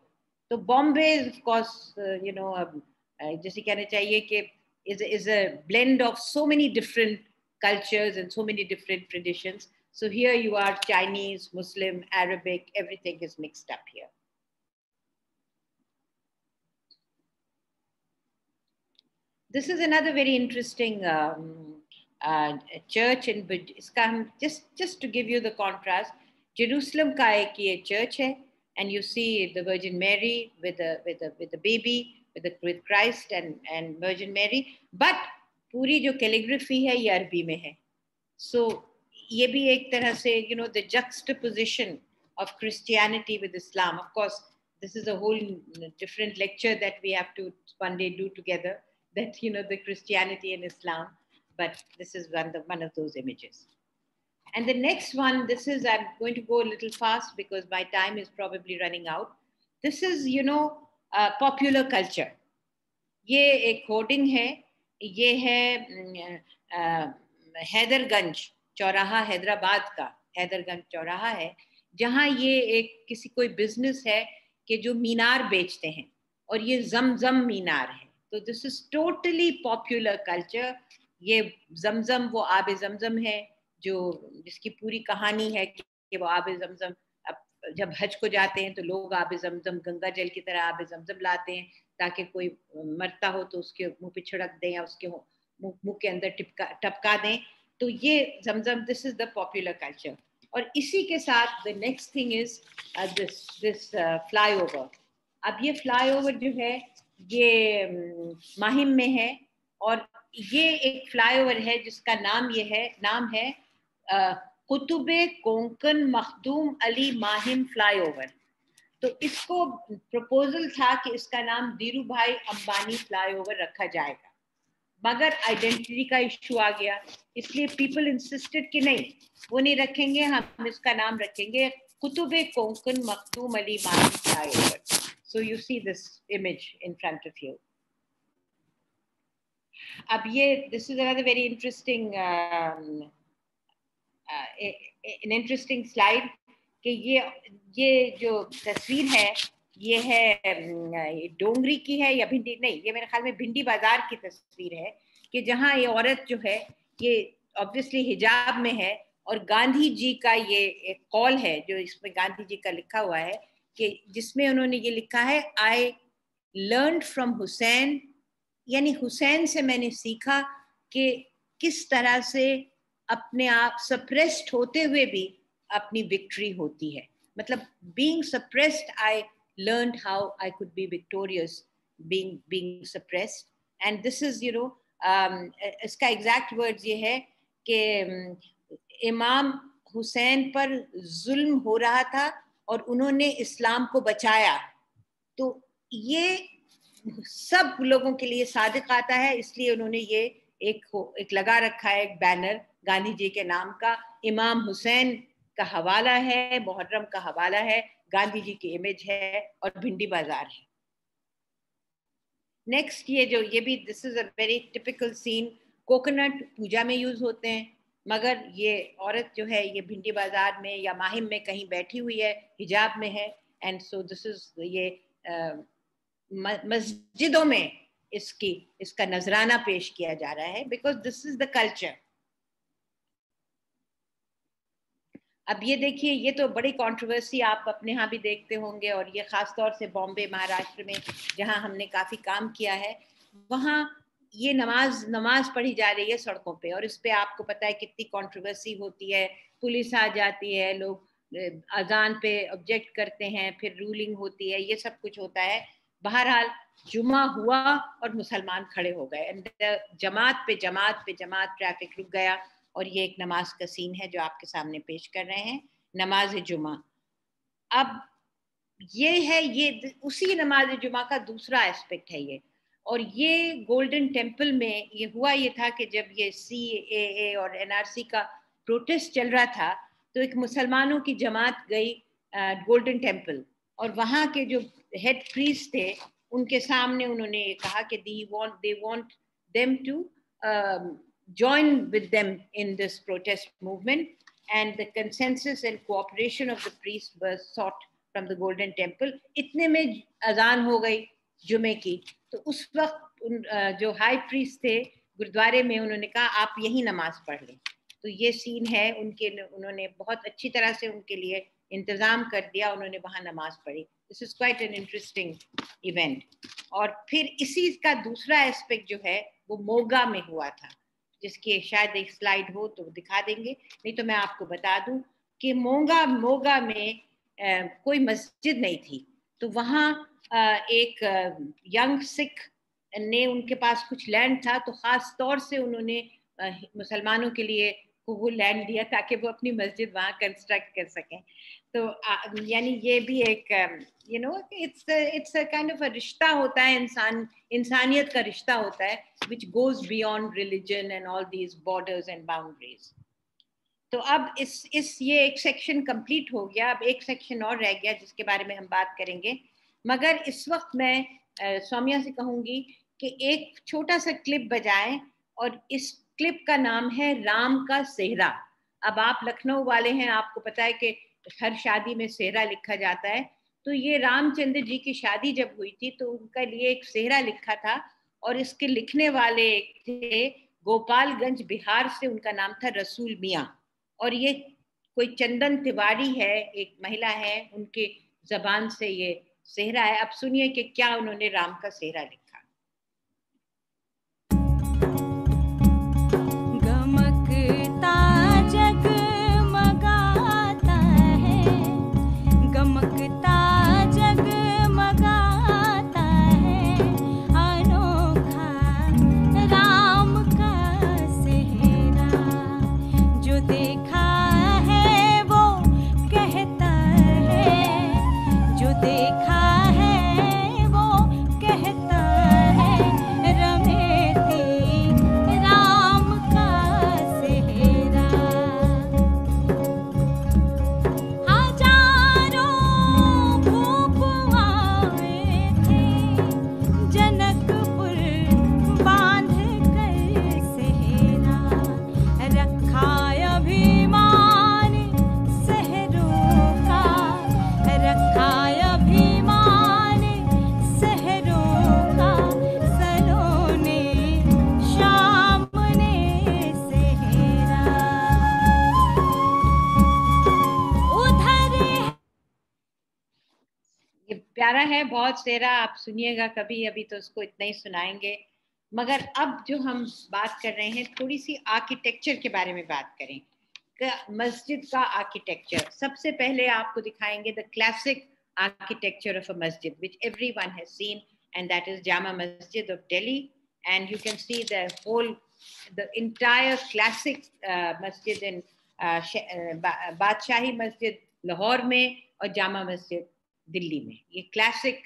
तो बॉम्बे ऑफ कोर्स जैसे कहना चाहिए कि is a blend of so many different cultures and so many different traditions. So here you are, Chinese, Muslim, Arabic, everything is mixed up here. This is another very interesting church in इसका हम just to give you the contrast, Jerusalem का एक ये church है, and you see the Virgin Mary with the baby, with Christ and Virgin Mary, but पूरी जो calligraphy है ये अरबी में है. So ये भी एक तरह से the juxtaposition of Christianity with Islam. Of course, this is a whole different lecture that we have to one day do together, that the Christianity and Islam, but this is one of those images. And the next one, this is, I'm going to go a little fast because my time is probably running out. This is, popular culture. ये एक hoarding है, ये है हैदरगंज चौराहा, हैदराबाद का हैदरगंज चौराहा है, जहाँ ये एक किसी कोई बिजनेस है कि जो मीनार बेचते हैं, और ये जमजम मीनार है. तो this is totally popular culture. ये जमजम वो आब जमजम है जिसकी पूरी कहानी है कि वो आब जमजम, अब जब हज को जाते हैं तो लोग आब जमजम गंगा जल की तरह आब जमजम लाते हैं ताकि कोई मरता हो तो उसके मुंह पे छिड़क दें या उसके मुंह के अंदर टपका दें। तो ये जमजम, this is the popular culture. और इसी के साथ the next thing is this flyover. अब ये फ्लाईओवर जो है ये माहिम में है, और ये एक फ्लाईओवर है जिसका नाम है कुतुबे कोंकण मखदूम अली माहिम फ्लाईओवर। तो इसको प्रपोजल था कि इसका नाम धीरू भाई अंबानी फ्लाईओवर रखा जाएगा, मगर आइडेंटिटी का इशू आ गया, इसलिए पीपल इंसिस्टेड कि नहीं, वो नहीं रखेंगे, हम इसका नाम रखेंगे कुतुबे Konkan Makhdoom Ali Mahim flyover. So you see this image in front of you. अब ये this is another very interesting an interesting slide कि ये जो तस्वीर है ये है डोंगरी की है या भिंडी, नहीं, ये मेरे ख्याल में भिंडी बाजार की तस्वीर है कि जहाँ ये औरत जो है ये ऑब्वियसली हिजाब में है, और गांधी जी का ये एक कॉल है जो इसमें गांधी जी का लिखा हुआ है कि जिसमें उन्होंने ये लिखा है, आई लर्नड फ्रॉम हुसैन, यानी हुसैन से मैंने सीखा कि किस तरह से अपने आप सप्रेस्ड होते हुए भी अपनी विक्ट्री होती है। मतलब being suppressed, I learned how I could be victorious being suppressed. And this is you know, इसका एग्जैक्ट वर्ड्स ये है कि इमाम हुसैन पर जुल्म हो रहा था और उन्होंने इस्लाम को बचाया। तो ये सब लोगों के लिए सादिक आता है, इसलिए उन्होंने ये एक लगा रखा है, एक बैनर गांधी जी के नाम का, इमाम हुसैन का हवाला है, मुहर्रम का हवाला है, गांधी जी की इमेज है और भिंडी बाजार है। नेक्स्ट ये भी this is a very typical scene, coconut पूजा में यूज होते हैं, मगर ये औरत जो है ये भिंडी बाजार में या माहिम में कहीं बैठी हुई है, हिजाब में है, एंड सो दिस इज ये मस्जिदों में इसका नजराना पेश किया जा रहा है, because this is the culture. अब ये देखिए, ये तो बड़ी कंट्रोवर्सी आप अपने यहाँ भी देखते होंगे, और ये खास तौर से बॉम्बे महाराष्ट्र में जहाँ हमने काफी काम किया है, वहाँ ये नमाज पढ़ी जा रही है सड़कों पे, और इस पे आपको पता है कितनी कंट्रोवर्सी होती है, पुलिस आ जाती है, लोग अजान पे ऑब्जेक्ट करते हैं, फिर रूलिंग होती है, ये सब कुछ होता है। बहरहाल जुमा हुआ और मुसलमान खड़े हो गए, जमात पे जमात ट्रैफिक रुक गया, और ये एक नमाज का सीन है जो आपके सामने पेश कर रहे हैं, नमाज जुमा। अब ये उसी नमाज जुमा का दूसरा एस्पेक्ट है ये, और ये गोल्डन टेम्पल में ये हुआ ये था कि जब ये CAA और NRC का प्रोटेस्ट चल रहा था, तो एक मुसलमानों की जमात गई गोल्डन टेम्पल, और वहाँ के जो हेड प्रीस्ट थे उनके सामने उन्होंने ये कहा कि they want them to join with them in this protest movement, and the consensus and cooperation of the priests was sought from the golden temple। इतने में अजान हो गई जुमे की, तो उस वक्त जो हाई प्रीस्ट थे गुरुद्वारे में, उन्होंने कहा आप यही नमाज पढ़ लें। तो ये सीन है उन्होंने बहुत अच्छी तरह से उनके लिए इंतजाम कर दिया, उन्होंने वहां नमाज पढ़ी। This is quite an interesting event. और फिर इसी का दूसरा एस्पेक्ट जो है वो मोगा में हुआ था, जिसकी शायद एक स्लाइड हो तो दिखा देंगे, नहीं तो मैं आपको बता दूं कि मोगा में कोई मस्जिद नहीं थी, तो वहाँ एक यंग सिख ने, उनके पास कुछ लैंड था, तो खास तौर से उन्होंने मुसलमानों के लिए वो लैंड दिया ताकि वो अपनी मस्जिद वहाँ कंस्ट्रक्ट कर सकें। तो यानी ये भी एक you know it's a kind of a रिश्ता होता है, इंसानियत का रिश्ता होता है, which goes beyond religion and all these borders and boundaries। तो अब ये एक सेक्शन कंप्लीट हो गया, अब एक सेक्शन और रह गया जिसके बारे में हम बात करेंगे, मगर इस वक्त मैं सौम्या से कहूँगी कि एक छोटा सा क्लिप बजाएं, और इस क्लिप का नाम है राम का सेहरा। अब आप लखनऊ वाले हैं, आपको पता है कि हर शादी में सेहरा लिखा जाता है, तो ये रामचंद्र जी की शादी जब हुई थी तो उनका लिए एक सेहरा लिखा था, और इसके लिखने वाले थे गोपालगंज बिहार से, उनका नाम था रसूल मियाँ। और ये कोई चंदन तिवारी है, एक महिला है, उनके जबान से ये सेहरा है। अब सुनिए कि क्या उन्होंने राम का सेहरा लिखा। गमकता जगमगाता है, गमकता जगमगाता है, अनोखा राम का सेहरा। जो देखा है वो कहता है, जो देखा है वो कहता है, रमेती राम का सेहरा। हजारों भूप आए थे जनकपुर बांध कर सेहरा। रखा अभिमान सहरों का, रखा अभिमान सहरों का, सलोने श्याम ने सेहरा। उधर ये प्यारा है बहुत सेहरा, आप सुनिएगा कभी, अभी तो उसको इतना ही सुनाएंगे। मगर अब जो हम बात कर रहे हैं, थोड़ी सी आर्किटेक्चर के बारे में बात करें। मस्जिद का आर्किटेक्चर सबसे पहले आपको दिखाएंगे the classic architecture of a मस्जिद which everyone has seen, and that is Jama Masjid of Delhi. And you can see the whole the entire classic मस्जिद इन बादशाही मस्जिद लाहौर में और जामा मस्जिद दिल्ली में। ये क्लासिक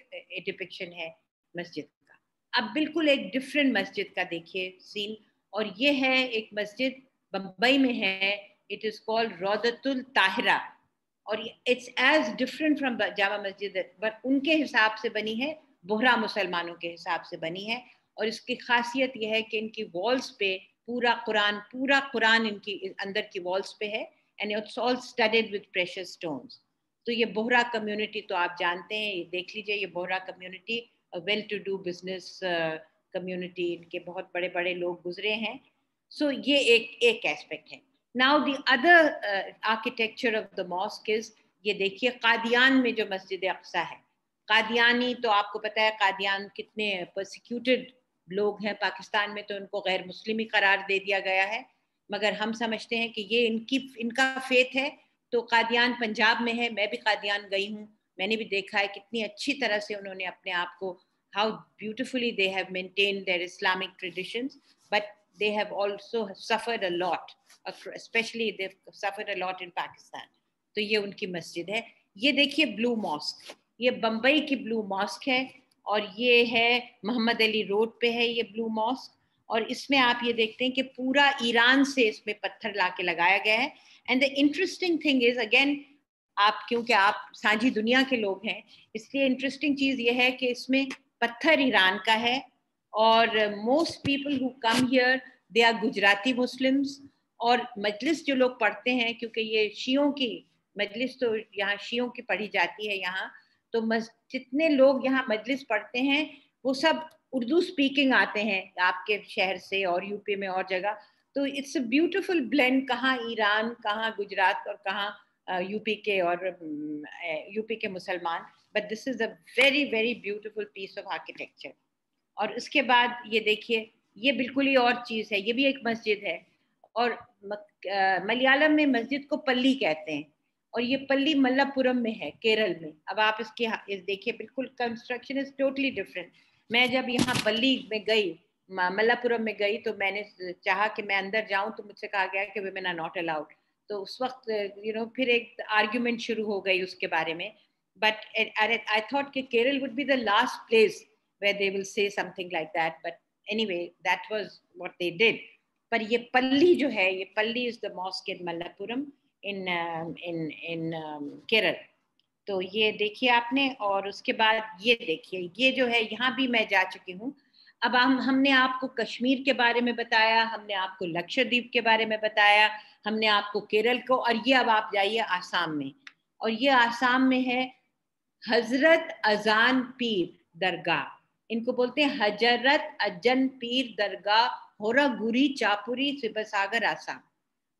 डिपिक्शन है मस्जिद का। अब बिल्कुल एक डिफरेंट मस्जिद का देखिए सीन, और ये है एक मस्जिद बम्बई में है, it is called Raudatul Tahira, और it's as different from Jama Masjid, but उनके हिसाब से बनी है, बोहरा मुसलमानों के हिसाब से बनी है। और इसकी खासियत यह है कि इनकी वॉल्स पे पूरा कुरान इनकी अंदर की वॉल्स पे है, and it's all studied with precious stones. तो ये बोहरा कम्युनिटी तो आप जानते हैं, ये देख लीजिए, ये Bohra community well to do business community, इनके बहुत बड़े बड़े लोग गुजरे हैं। सो ये एक एस्पेक्ट है। Now the other architecture of the mosque is, ये देखिए कादियान में जो मस्जिद अक्सा है, कादियानी तो आपको पता है कादियान कितने परसिक्यूटेड लोग हैं पाकिस्तान में, तो उनको गैर मुस्लिम ही करार दे दिया गया है। मगर हम समझते हैं कि ये इनका फेथ है। तो कादियान पंजाब में है, मैं भी कादियान गई हूँ, मैंने भी देखा है कितनी अच्छी तरह से उन्होंने अपने आप को, how beautifully they have maintained their Islamic traditions, but they have also suffered a lot, especially they've suffered a lot in Pakistan. तो ये उनकी मस्जिद है। ये देखिए ब्लू मॉस्क, ये बम्बई की ब्लू मॉस्क है, और ये है मोहम्मद अली रोड पे है ये ब्लू मॉस्क। और इसमें आप ये देखते हैं कि पूरा ईरान से इसमें पत्थर लाके लगाया गया है। And the interesting thing is, again आप क्योंकि आप साझी दुनिया के लोग हैं, इसलिए इंटरेस्टिंग चीज ये है कि इसमें पत्थर ईरान का है, और most people who come here they are Gujarati Muslims. और मजलिस जो लोग पढ़ते हैं, क्योंकि ये शियों की मजलिस, तो यहाँ शियों की पढ़ी जाती है यहाँ, तो जितने लोग यहाँ मजलिस पढ़ते हैं वो सब उर्दू स्पीकिंग आते हैं आपके शहर से और यूपी में और जगह। तो इट्स अ ब्यूटीफुल ब्लेंड, कहाँ ईरान, कहाँ गुजरात और कहाँ यूपी के और यूपी के मुसलमान, but this is a very very beautiful piece of architecture. और उसके बाद ये देखिए, ये बिल्कुल ही और चीज़ है, ये भी एक मस्जिद है, और मलयालम में मस्जिद को पल्ली कहते हैं, और ये पल्ली मल्लापुरम में है, केरल में। अब आप इस देखिए, बिल्कुल कंस्ट्रक्शन इज टोटली डिफरेंट। मैं जब यहाँ पल्ली में गई, मल्लापुरम में गई, तो मैंने चाहा कि मैं अंदर जाऊं, तो मुझसे कहा गया कि women are not allowed। तो उस वक्त फिर एक आर्ग्यूमेंट शुरू हो गई उसके बारे में। बट आई थॉट कि Kerala would be the last place where they will say something like that, but anyway that was what they did। पर ये पल्ली जो है, ये पल्ली is the mosque in Mallappuram in Kerala. तो ये देखिए आपने, और उसके बाद ये देखिए, ये जो है यहाँ भी मैं जा चुकी हूँ। अब हमने आपको कश्मीर के बारे में बताया, हमने आपको लक्षद्वीप के बारे में बताया, हमने आपको केरल को, और ये अब आप जाइए आसाम में, और ये आसाम में है हजरत अजान पीर दरगाह, इनको बोलते हैं हजरत अजन पीर दरगाह, होरागुरी चापुरी, सिबसागर, आसाम।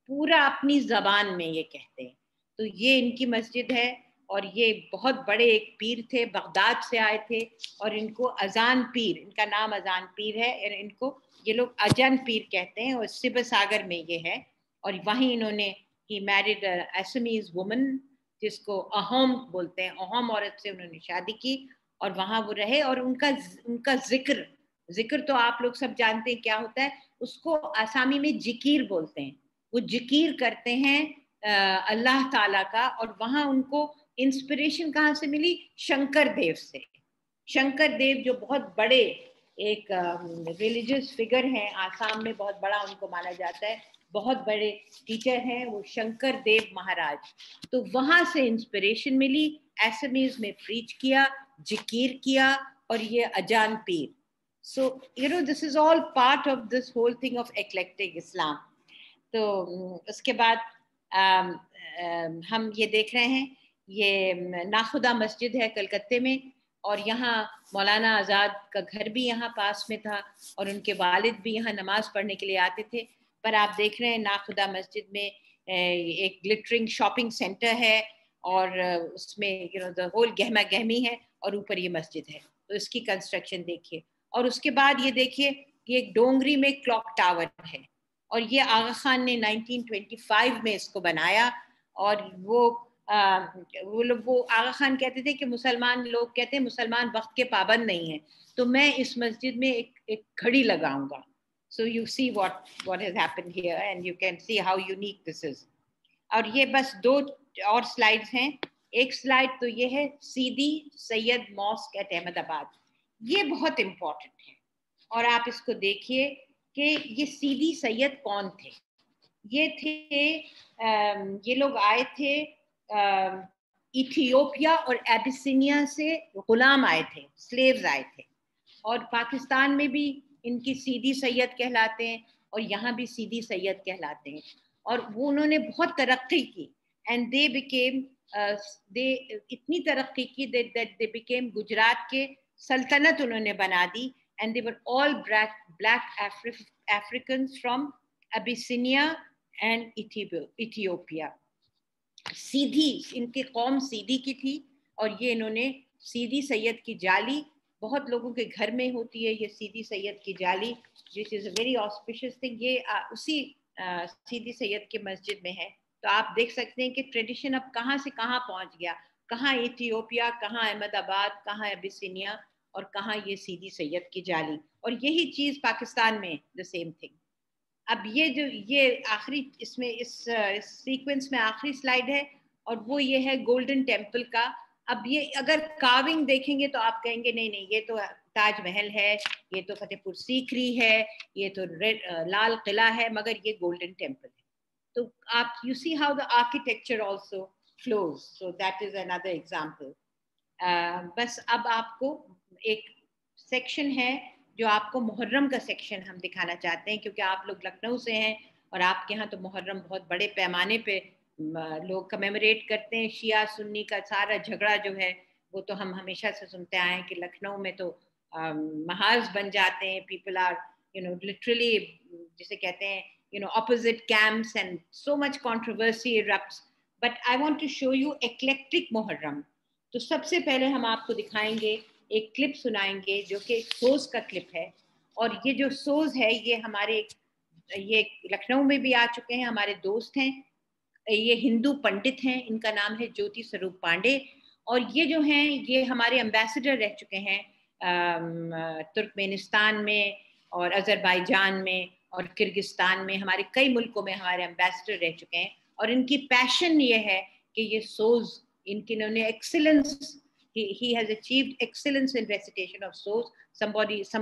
पूरा अपनी जबान में ये कहते हैं। तो ये इनकी मस्जिद है और ये बहुत बड़े एक पीर थे, बगदाद से आए थे और इनको अजान पीर, इनका नाम अजान पीर है और इनको ये लोग अजन पीर कहते हैं और सिब सागर में ये है। और वहीं इन्होंने ही मैरिड असमीज वुमन जिसको अहोम बोलते हैं, अहोम औरत से उन्होंने शादी की और वहां वो रहे। और उनका जिक्र तो आप लोग सब जानते हैं क्या होता है, उसको आसामी में जिकीर बोलते हैं। वो जिकीर करते हैं अल्लाह ताला का। और वहां उनको इंस्पिरेशन कहाँ से मिली? शंकर देव से। शंकर देव जो बहुत बड़े एक रिलीजियस फिगर हैं, आसाम में बहुत बड़ा उनको माना जाता है, बहुत बड़े टीचर हैं वो शंकर देव महाराज। तो वहां से इंस्पिरेशन मिली, असमीज में प्रीच किया, जिकीर किया और ये अजान पीर। So, this is all part of this whole thing of eclectic Islam. तो उसके बाद हम ये देख रहे हैं, ये नाखुदा मस्जिद है कलकत्ते में और यहाँ मौलाना आज़ाद का घर भी यहाँ पास में था और उनके वालिद भी यहाँ नमाज पढ़ने के लिए आते थे। पर आप देख रहे हैं नाखुदा मस्जिद में एक ग्लिटरिंग शॉपिंग सेंटर है और उसमें द होल गहमा गहमी है और ऊपर ये मस्जिद है। तो इसकी कंस्ट्रक्शन देखिए। और उसके बाद ये देखिए, ये डोंगरी में क्लॉक टावर है और ये आगा खान ने 1925 में इसको बनाया। और वो आगा खान कहते थे कि मुसलमान लोग कहते हैं मुसलमान वक्त के पाबंद नहीं है, तो मैं इस मस्जिद में एक घड़ी लगाऊंगा। So you see what has happened here and you can see how unique this is. और ये बस 2 और स्लाइड्स हैं। एक स्लाइड तो ये है सीदी सैयद मॉस्क एट अहमदाबाद, ये बहुत इम्पोर्टेंट है। और आप इसको देखिए कि ये सीदी सैयद कौन थे। ये थे ये लोग आए थे इथियोपिया और एबिसिनिया से गुलाम आए थे, स्लेव्स आए थे। और पाकिस्तान में भी इनकी सीदी सैयद कहलाते हैं और यहाँ भी सीदी सैयद कहलाते हैं। और वो उन्होंने बहुत तरक्की की एंड दे बिकेम इतनी तरक्की की दैट दे बिकेम गुजरात के सल्तनत उन्होंने बना दी। And they were all black Africans from Abyssinia and Ethiopia. Siddi, इनकी कौम सीधी की थी और ये इन्होंने सीदी सैयद की जाली, बहुत लोगों के घर में होती है ये सीदी सैयद की जाली, which is a very auspicious thing. ये उसी सीदी सैयद की मस्जिद में है। तो आप देख सकते हैं कि ट्रेडिशन अब कहाँ से कहाँ पहुँच गया, कहाँ इथियोपिया, कहाँ अहमदाबाद, कहाँ अबिसिनिया और कहाँ ये सीदी सैयद की जाली। और यही चीज़ पाकिस्तान में द सेम थिंग। अब ये आखिरी इसमें इस सीक्वेंस में आखिरी स्लाइड है और वो ये है गोल्डन टेम्पल का। अब ये अगर कार्विंग देखेंगे तो आप कहेंगे नहीं ये तो ताजमहल है, ये तो फतेहपुर सीकरी है, ये तो लाल किला है, मगर ये गोल्डन टेम्पल है। तो आप you see how the architecture also flows, so that is another example. बस अब आपको एक सेक्शन है जो आपको मुहर्रम का सेक्शन हम दिखाना चाहते हैं, क्योंकि आप लोग लखनऊ से हैं और आपके यहाँ तो मुहर्रम बहुत बड़े पैमाने पे लोग कमेमोरेट करते हैं। शिया सुन्नी का सारा झगड़ा जो है वो तो हम हमेशा से सुनते आए हैं कि लखनऊ में तो महाज बन जाते हैं, पीपल आर लिटरली जिसे कहते हैं opposite camps and so much controversy erupts. But I want to show you eclectic Muharram. तो सबसे पहले हम आपको दिखाएंगे, एक क्लिप सुनाएंगे जो कि एक सोज का क्लिप है। और ये जो सोज है ये लखनऊ में भी आ चुके हैं, हमारे दोस्त हैं, ये हिंदू पंडित हैं, इनका नाम है ज्योति स्वरूप पांडे। और ये जो हैं ये हमारे एम्बेसडर रह चुके हैं तुर्कमेनिस्तान में और अजरबैजान में और किर्गिस्तान में, हमारे कई मुल्कों में हमारे एम्बेसडर रह चुके हैं। और इनकी पैशन ये है कि ये सोज इन्होंने excellence, he has achieved excellence in recitation of soz. Some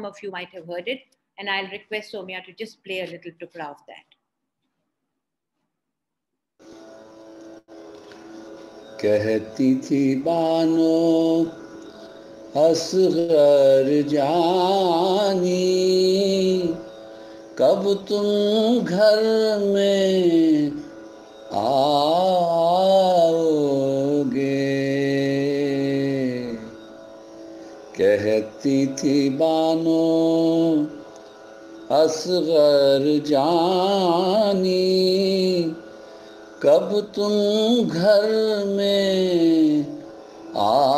of you might have heard it, and I'll request Somya to just play a little tukra of that. कहती थी बानो असगर जानी, कब तुम घर में आओगे। कहती थी बानो असगर जानी, कब तुम घर में आओगे।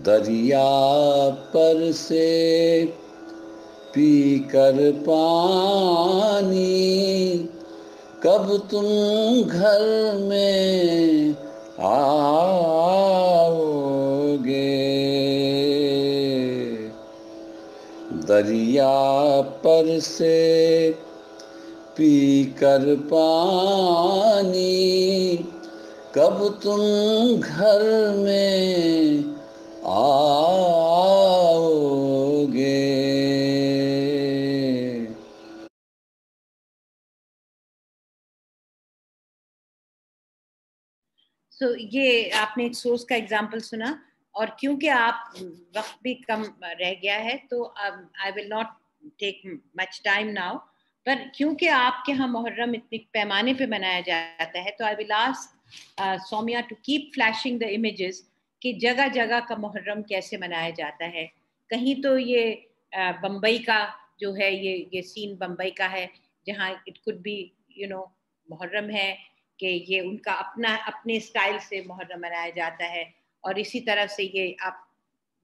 दरिया पर से पीकर पानी, कब तुम घर में आओगे। दरिया पर से पीकर पानी, कब तुम घर में आओगे। So, ये आपने एक सोर्स का एग्जाम्पल सुना, और क्योंकि आप वक्त भी कम रह गया है तो I will not take much time now, पर क्योंकि आपके यहाँ मुहर्रम इतने पैमाने पे मनाया जाता है तो I will ask Saumya to keep flashing the images कि जगह जगह का मुहर्रम कैसे मनाया जाता है। कहीं तो ये बम्बई का जो है, ये सीन बम्बई का है जहाँ इट कुड बी मुहर्रम है कि ये उनका अपने स्टाइल से मुहर्रम मनाया जाता है। और इसी तरह से ये आप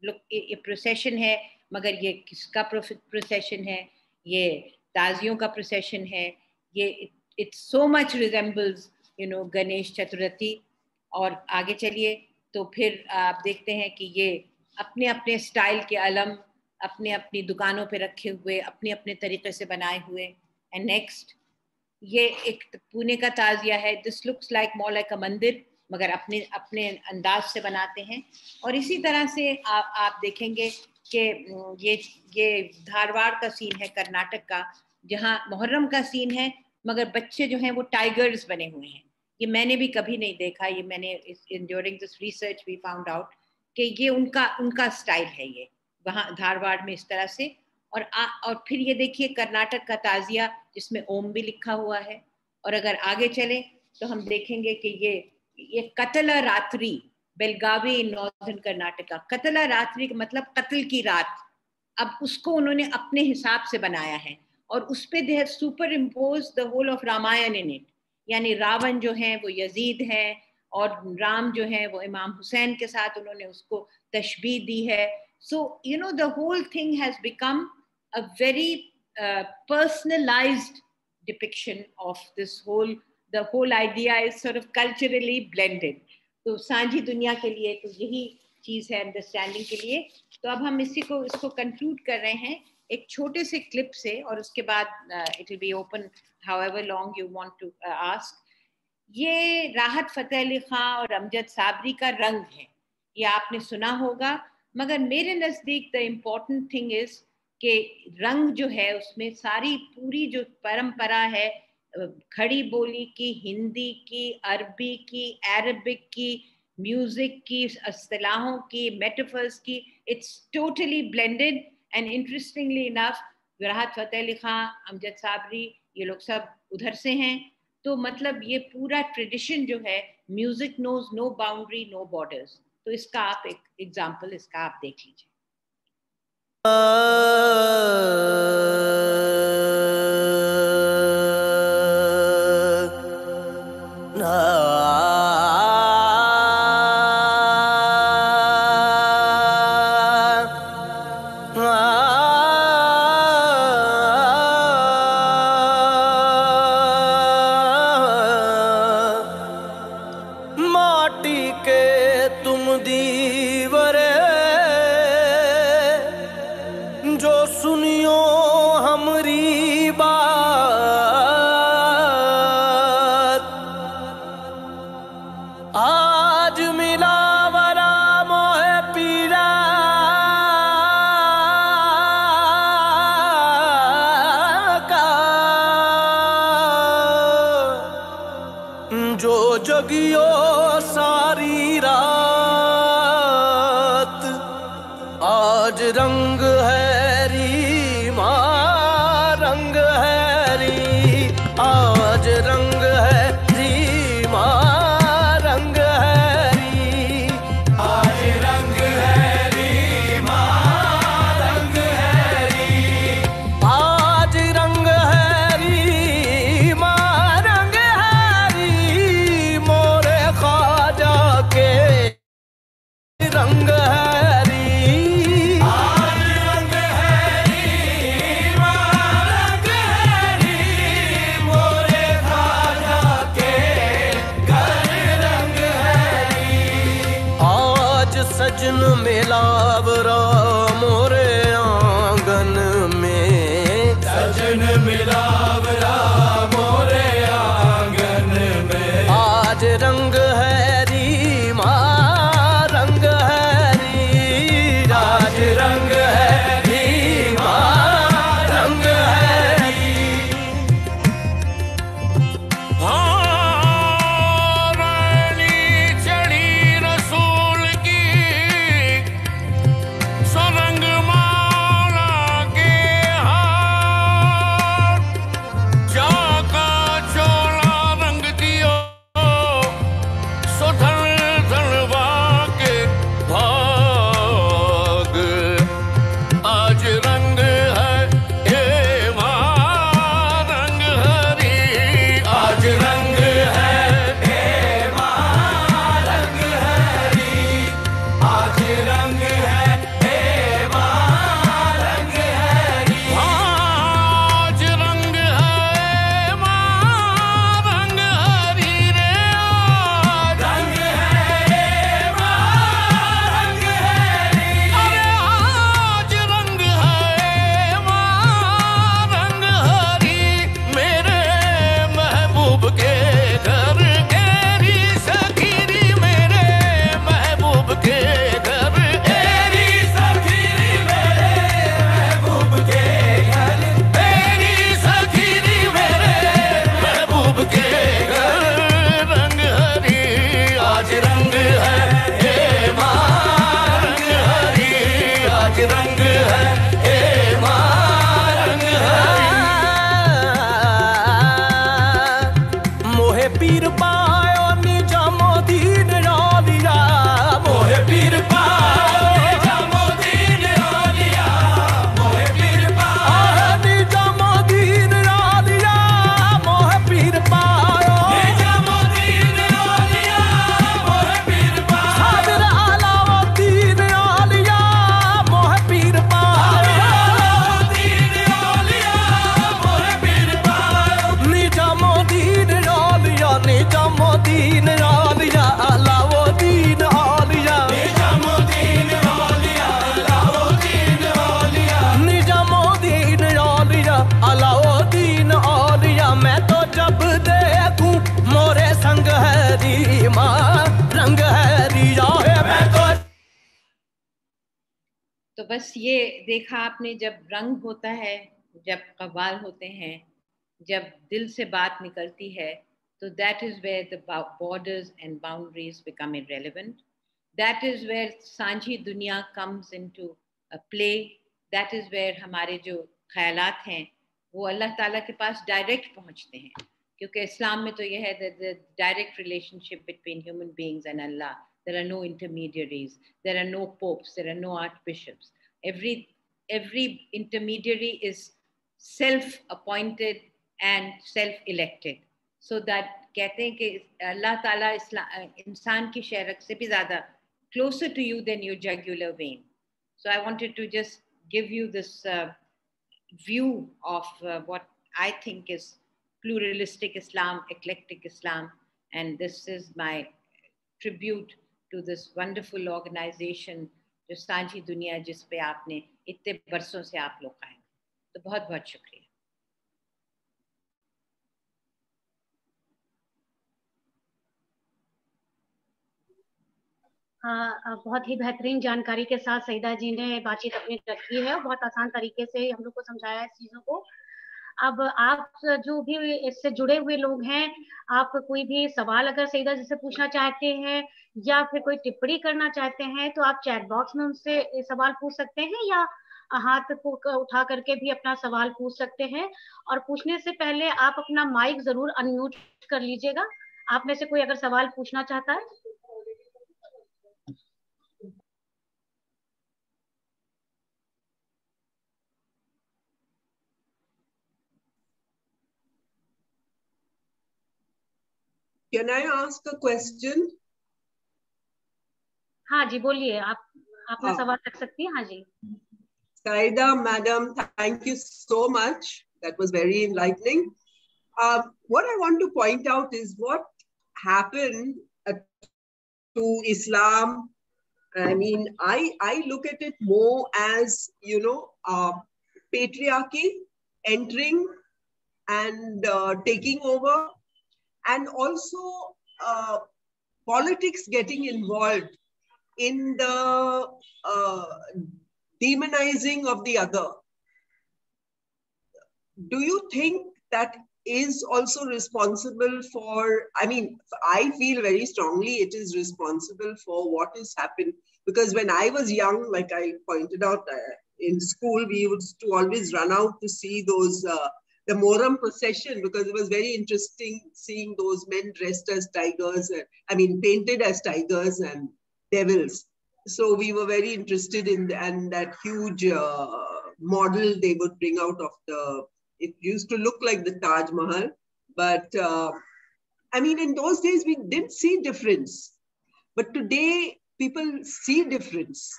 लोग ये प्रोसेशन है, मगर ये किसका प्रोसेशन है? ये ताजियों का प्रोसेशन है। ये it so much resembles Ganesh Chaturthi. और आगे चलिए तो फिर आप देखते हैं कि ये अपने अपने स्टाइल के अलम अपने अपनी दुकानों पे रखे हुए, अपने अपने तरीके से बनाए हुए। एंड नेक्स्ट ये एक पुणे का ताजिया है। This looks like more like अ मंदिर, मगर अपने अपने अंदाज से बनाते हैं। और इसी तरह से आप देखेंगे कि ये धारवाड़ का सीन है, कर्नाटक का, जहाँ मुहर्रम का सीन है, मगर बच्चे जो हैं वो टाइगर्स बने हुए हैं। ये मैंने भी कभी नहीं देखा, ये मैंने during this research we found out कि ये उनका स्टाइल है, ये वहाँ धारवाड़ में इस तरह से। और फिर ये देखिए कर्नाटक का ताजिया जिसमें ओम भी लिखा हुआ है। और अगर आगे चले तो हम देखेंगे कि ये कतला रात्रि, बेलगावी नॉर्दर्न कर्नाटका। कतला रात्रि का मतलब कत्ल की रात। अब उसको उन्होंने अपने हिसाब से बनाया है और उस पे they have superimpose the whole of Ramayan in it. यानी रावण जो है वो यजीद है और राम जो है वो इमाम हुसैन के साथ उन्होंने उसको तशबीह दी है। So, the whole thing has become a very personalized depiction of this the whole idea is sort of culturally blended. तो सांझी दुनिया के लिए तो यही चीज है अंडरस्टैंडिंग के लिए। तो अब हम इसको कंक्लूड कर रहे हैं एक छोटे से क्लिप से, और उसके बाद it will be open however long you want to ask. ये राहत फतेह अली खां और अमजद साबरी का रंग है, ये आपने सुना होगा, मगर मेरे नज़दीक द इम्पोर्टेंट थिंग इज कि रंग जो है उसमें सारी पूरी जो परंपरा है खड़ी बोली की, हिंदी की, अरबी की, अरबिक की, म्यूजिक की, इस्तिलाहों की, मेटाफर्स की, it's totally blended. And interestingly enough राहत फतेह अली खां, अमजद साबरी, ये लोग सब उधर से हैं। तो मतलब ये पूरा ट्रेडिशन जो है, music knows no boundary, no borders. तो इसका आप एक एग्जाम्पल इसका आप देख लीजिए। जगियो सारी रात, आज रंग है रीमा, रंग है री, आज रंग है रीमा, रंग है री, आज रंग है सजन मिलावरा मोरे आंगन में, सजन मिलावरा मोरे आंगन में। आज रंग है री माँ रंग है री, आज रंग है री माँ रंग है री। हाँ, रानी चढ़ी रसूल की सुरंग माला के हार, जाका चोला रंग दियो सुधर धनवा के भाग। आज रंग है हे माँ रंग हरी, आज रंग है हे माँ रंग है री, आज रंग है हे माँ रंग है री। आज रंग है माँ रंग हरी रे, आज रंग है हे माँ रंग है री, अरे आज रंग है माँ रंग हरी। मेरे महबूब के घर एरी सखीरी, मेरे महबूब के घर तेरी सखीरी मेरे महबूब के घर, एरी सखीरी, मेरे महबूब के घर रंग हरी। आज रंग है हे माँ रंग हरी, आज रंग है हे माँ रंग हरी। मोहे पीर पायो निजामो दीन रालिया, मोहे पीर पायो निजामो दीन रालिया, मोहे पीर पायो निजामो दीन रालिया, मोहे पीर पायो निजामो दीन रालिया, मोहे पीर पायो साबिर अलावा दीन रालिया, मोहे पीर पायो दीन रालिया, मोहे पीर पायो निजामो दीन रालिया, निजामो दीन रालिया, अलावो दीन आलिया, निजामो दीन रालिया, लाओ दीन रालिया। निजामुद्दीन औलिया, अलाउद्दीन औलिया। मैं तो जब देखूं मोरे संग है री माँ रंग है रिया है, मैं तो बस ये देखा आपने, जब रंग होता है, जब कव्वाल होते हैं, जब दिल से बात निकलती है, तो that is where the borders and boundaries become irrelevant. That is where सांझी दुनिया comes into a play. That is where हमारे जो ख्यालात हैं वो अल्लाह ताला के पास डायरेक्ट पहुंचते हैं, क्योंकि इस्लाम में तो ये है the direct relationship between human beings and Allah. There are no intermediaries, there are no popes, there are no archbishops. Every intermediary is self-appointed and self-elected. So that कहते हैं कि अल्लाह ताला इंसान की शरक से भी ज़्यादा closer to you than your jugular vein. So I wanted to just give you this view of what I think is pluralistic Islam, eclectic Islam, and this is my tribute to this wonderful organization जो सांझी दुनिया, जिस पे आपने इतने बरसों से आप लोग आए, तो बहुत बहुत शुक्रिया। हाँ, बहुत ही बेहतरीन जानकारी के साथ सईदा जी ने बातचीत अपनी रखी है, बहुत आसान तरीके से हम लोग को समझाया है इस चीजों को। अब आप जो भी इससे जुड़े हुए लोग हैं, आप कोई भी सवाल अगर सईदा जी से पूछना चाहते हैं या फिर कोई टिप्पणी करना चाहते हैं, तो आप चैट बॉक्स में उनसे सवाल पूछ सकते हैं या हाथ को उठा करके भी अपना सवाल पूछ सकते हैं। और पूछने से पहले आप अपना माइक जरूर अनम्यूट कर लीजिएगा। आप में से कोई अगर सवाल पूछना चाहता है। Can I ask a question? हाँ जी, बोलिए, आप अपना सवाल रख सकती हैं। हाँ जी। Saida, madam, thank you so much. That was very enlightening. What I want to point out is what happened to Islam I mean, I look at it more as, you know, patriarchy entering and taking over, and also politics getting involved in the demonizing of the other. Do you think that is also responsible for, I mean, I feel very strongly it is responsible for what has happened. Because when I was young, like I pointed out, in school, we used to always run out to see those, the Moram procession, because it was very interesting seeing those men dressed as tigers, I mean, painted as tigers and devils. So we were very interested in and that huge model they would bring out of it used to look like the Taj Mahal. But I mean, in those days, we didn't see difference. But today, people see difference.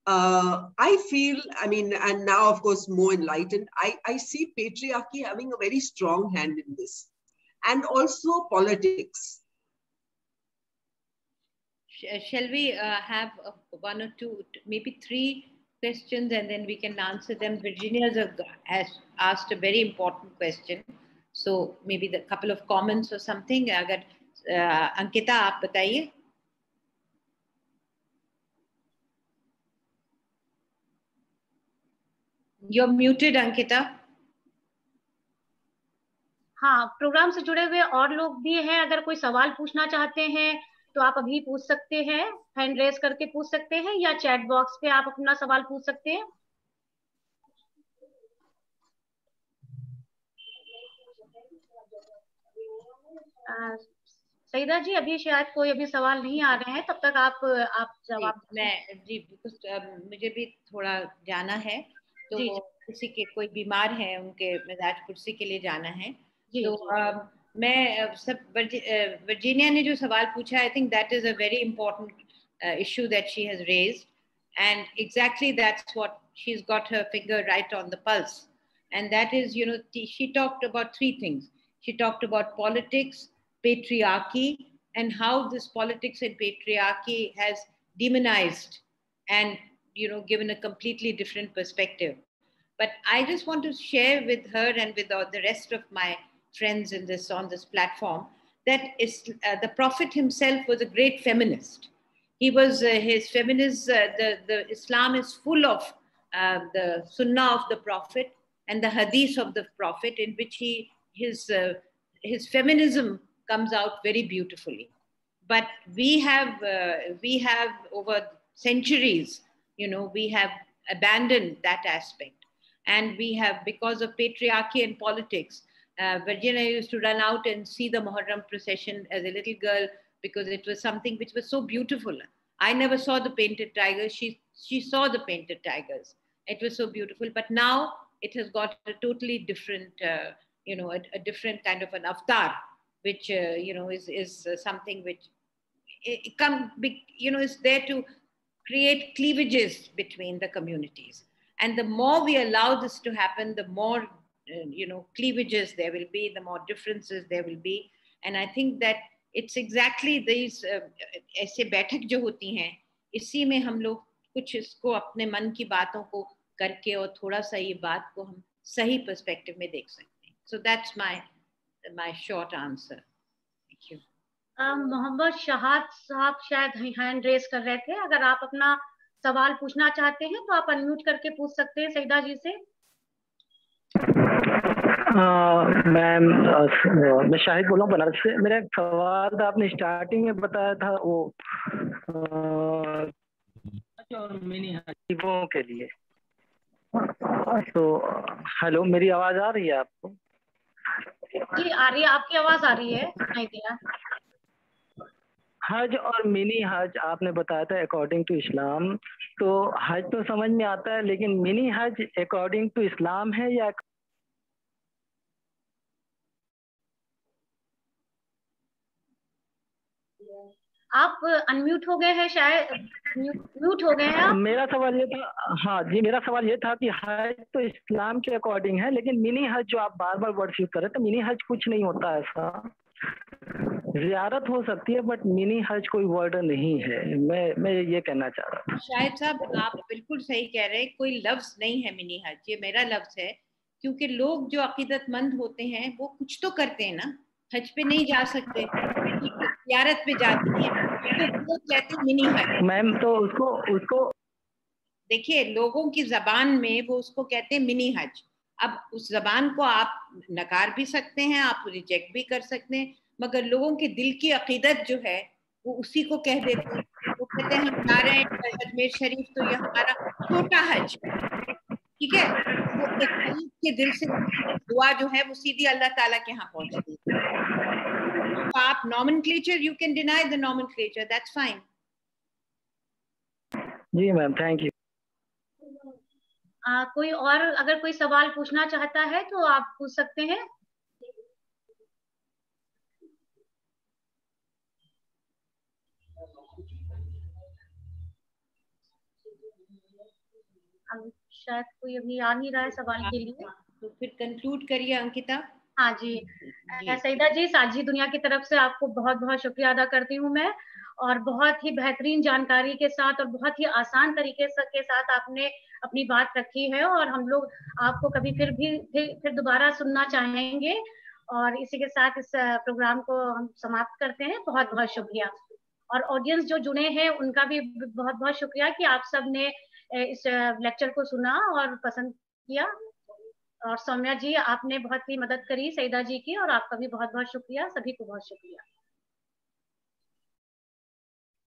I feel, I mean, and now, of course, more enlightened, I see patriarchy having a very strong hand in this. And also politics. Shall we have one or two, maybe three questions, and then we can answer them? Virginia has asked a very important question. So maybe the couple of comments or something. Agar, Ankita, आप बताइए. You're muted, Ankita. हाँ, programme से जुड़े हुए और लोग भी हैं, अगर कोई सवाल पूछना चाहते हैं तो आप अभी पूछ सकते हैं, हैंड रेज करके पूछ सकते हैं, या चैट बॉक्स पे आप अपना सवाल पूछ सकते हैं. सईदा जी, अभी शायद कोई अभी सवाल नहीं आ रहे हैं, तब तक आप जवाब. जी मुझे भी थोड़ा जाना है, तो किसी के कोई बीमार है, उनके मिजाज कुर्सी के लिए जाना है. तो मैं सब वर्जीनिया ने जो सवाल पूछा, I think that is a very important issue that she has raised, and exactly that's what she has got her finger right on the pulse, and that is, you know, she talked about three things. She talked about politics, patriarchy, and how this politics and patriarchy has demonized and, you know, given a completely different perspective. But I just want to share with her and with all the rest of my friends in this, on this platform, that the Prophet himself was a great feminist. He was his feminist, the Islam is full of the Sunnah of the Prophet and the Hadith of the Prophet, in which his feminism comes out very beautifully. But we have over centuries, you know, we have abandoned that aspect, and we have, because of patriarchy and politics. Virginia used to run out and see the Muharram procession as a little girl, because it was something which was so beautiful. I never saw the painted tigers. She saw the painted tigers. It was so beautiful. But now it has got a totally different, you know, a different kind of an avatar, which, you know, is something which, you know, is there to create cleavages between the communities. And the more we allow this to happen, the more, you know, cleavages there will be, the more differences there will be. And I think that it's exactly these ऐसे बैठक जो होती हैं, इसी में हम लोग कुछ इसको अपने मन की बातों को करके और थोड़ा सा ये बात को हम सही पर्सपेक्टिव में देख सकते हैं. So that's my short answer. Thank you. Mohammad Shahad साहब शायद हैंड रेज कर रहे थे. अगर आप अपना सवाल पूछना चाहते हैं तो आप अनम्यूट करके पूछ सकते हैं सईदा जी से. मैं शाहिद बोल रहा हूँ बनारस से. मेरा एक सवाल था, आपने स्टार्टिंग में बताया था वो मिनी हजीबों के लिए. तो हेलो, मेरी आवाज आ रही है आपको? जी आ रही है, आपकी आवाज आ रही है. नहीं दिया. हज और मिनी हज आपने बताया था अकॉर्डिंग टू इस्लाम. तो हज तो समझ में आता है, लेकिन मिनी हज अकॉर्डिंग टू इस्लाम है या? आप अनम्यूट हो गए हैं, शायद म्यूट हो गए हैं आप. मेरा सवाल ये था, हाँ जी, मेरा सवाल ये था कि हज तो इस्लाम के अकॉर्डिंग है, लेकिन मिनी हज जो आप बार बार वर्ड यूज कर रहे थे, मिनी हज कुछ नहीं होता ऐसा. जियारत हो सकती है, बट मिनी हज कोई वर्ड नहीं है। मैं ये कहना चाह रहा था। शाहिद साहब आप बिल्कुल सही कह रहे हैं, कोई लफ्ज नहीं है मिनी हज, ये मेरा लफ्ज है, क्योंकि लोग जो अकीदतमंद होते हैं वो कुछ तो करते हैं ना, हज पे नहीं जा सकते, जियारत पे जाते हैं, तो वो कहते हैं मिनी हज। मैम तो उसको देखिए लोगों की जबान में वो उसको कहते हैं मिनी हज। अब उस जबान को आप नकार भी सकते हैं, आप रिजेक्ट भी कर सकते हैं, मगर लोगों के दिल की अकीदत जो है वो उसी को कह देते हैं। वो कहते हैं हम जा रहे हैं अजमेर शरीफ, तो ये हमारा छोटा हज, ठीक है। वो एक गरीब के दिल से दुआ जो है वो सीधी अल्लाह ताला के यहाँ पहुंचती है। तो आप nomenclature, you can deny the nomenclature, that's fine. जी मैम, थैंक यू। कोई और अगर कोई सवाल पूछना चाहता है तो आप पूछ सकते हैं। अब शायद कोई अभी आ नहीं रहा है सवाल के लिए, तो फिर कंक्लूड करिए अंकिता। हाँ जी, सईदा जी, साझी दुनिया की तरफ से आपको बहुत बहुत शुक्रिया अदा करती हूँ मैं, और बहुत ही बेहतरीन जानकारी के साथ और बहुत ही आसान तरीके के साथ आपने अपनी बात रखी है, और हम लोग आपको कभी फिर दोबारा सुनना चाहेंगे। और इसी के साथ इस प्रोग्राम को हम समाप्त करते हैं। बहुत बहुत शुक्रिया, और ऑडियंस जो जुड़े हैं उनका भी बहुत बहुत शुक्रिया कि आप सब ने इस लेक्चर को सुना और पसंद किया। और सौम्या जी, आपने बहुत ही मदद करी सईदा जी की, और आपका भी बहुत बहुत शुक्रिया। सभी को बहुत शुक्रिया।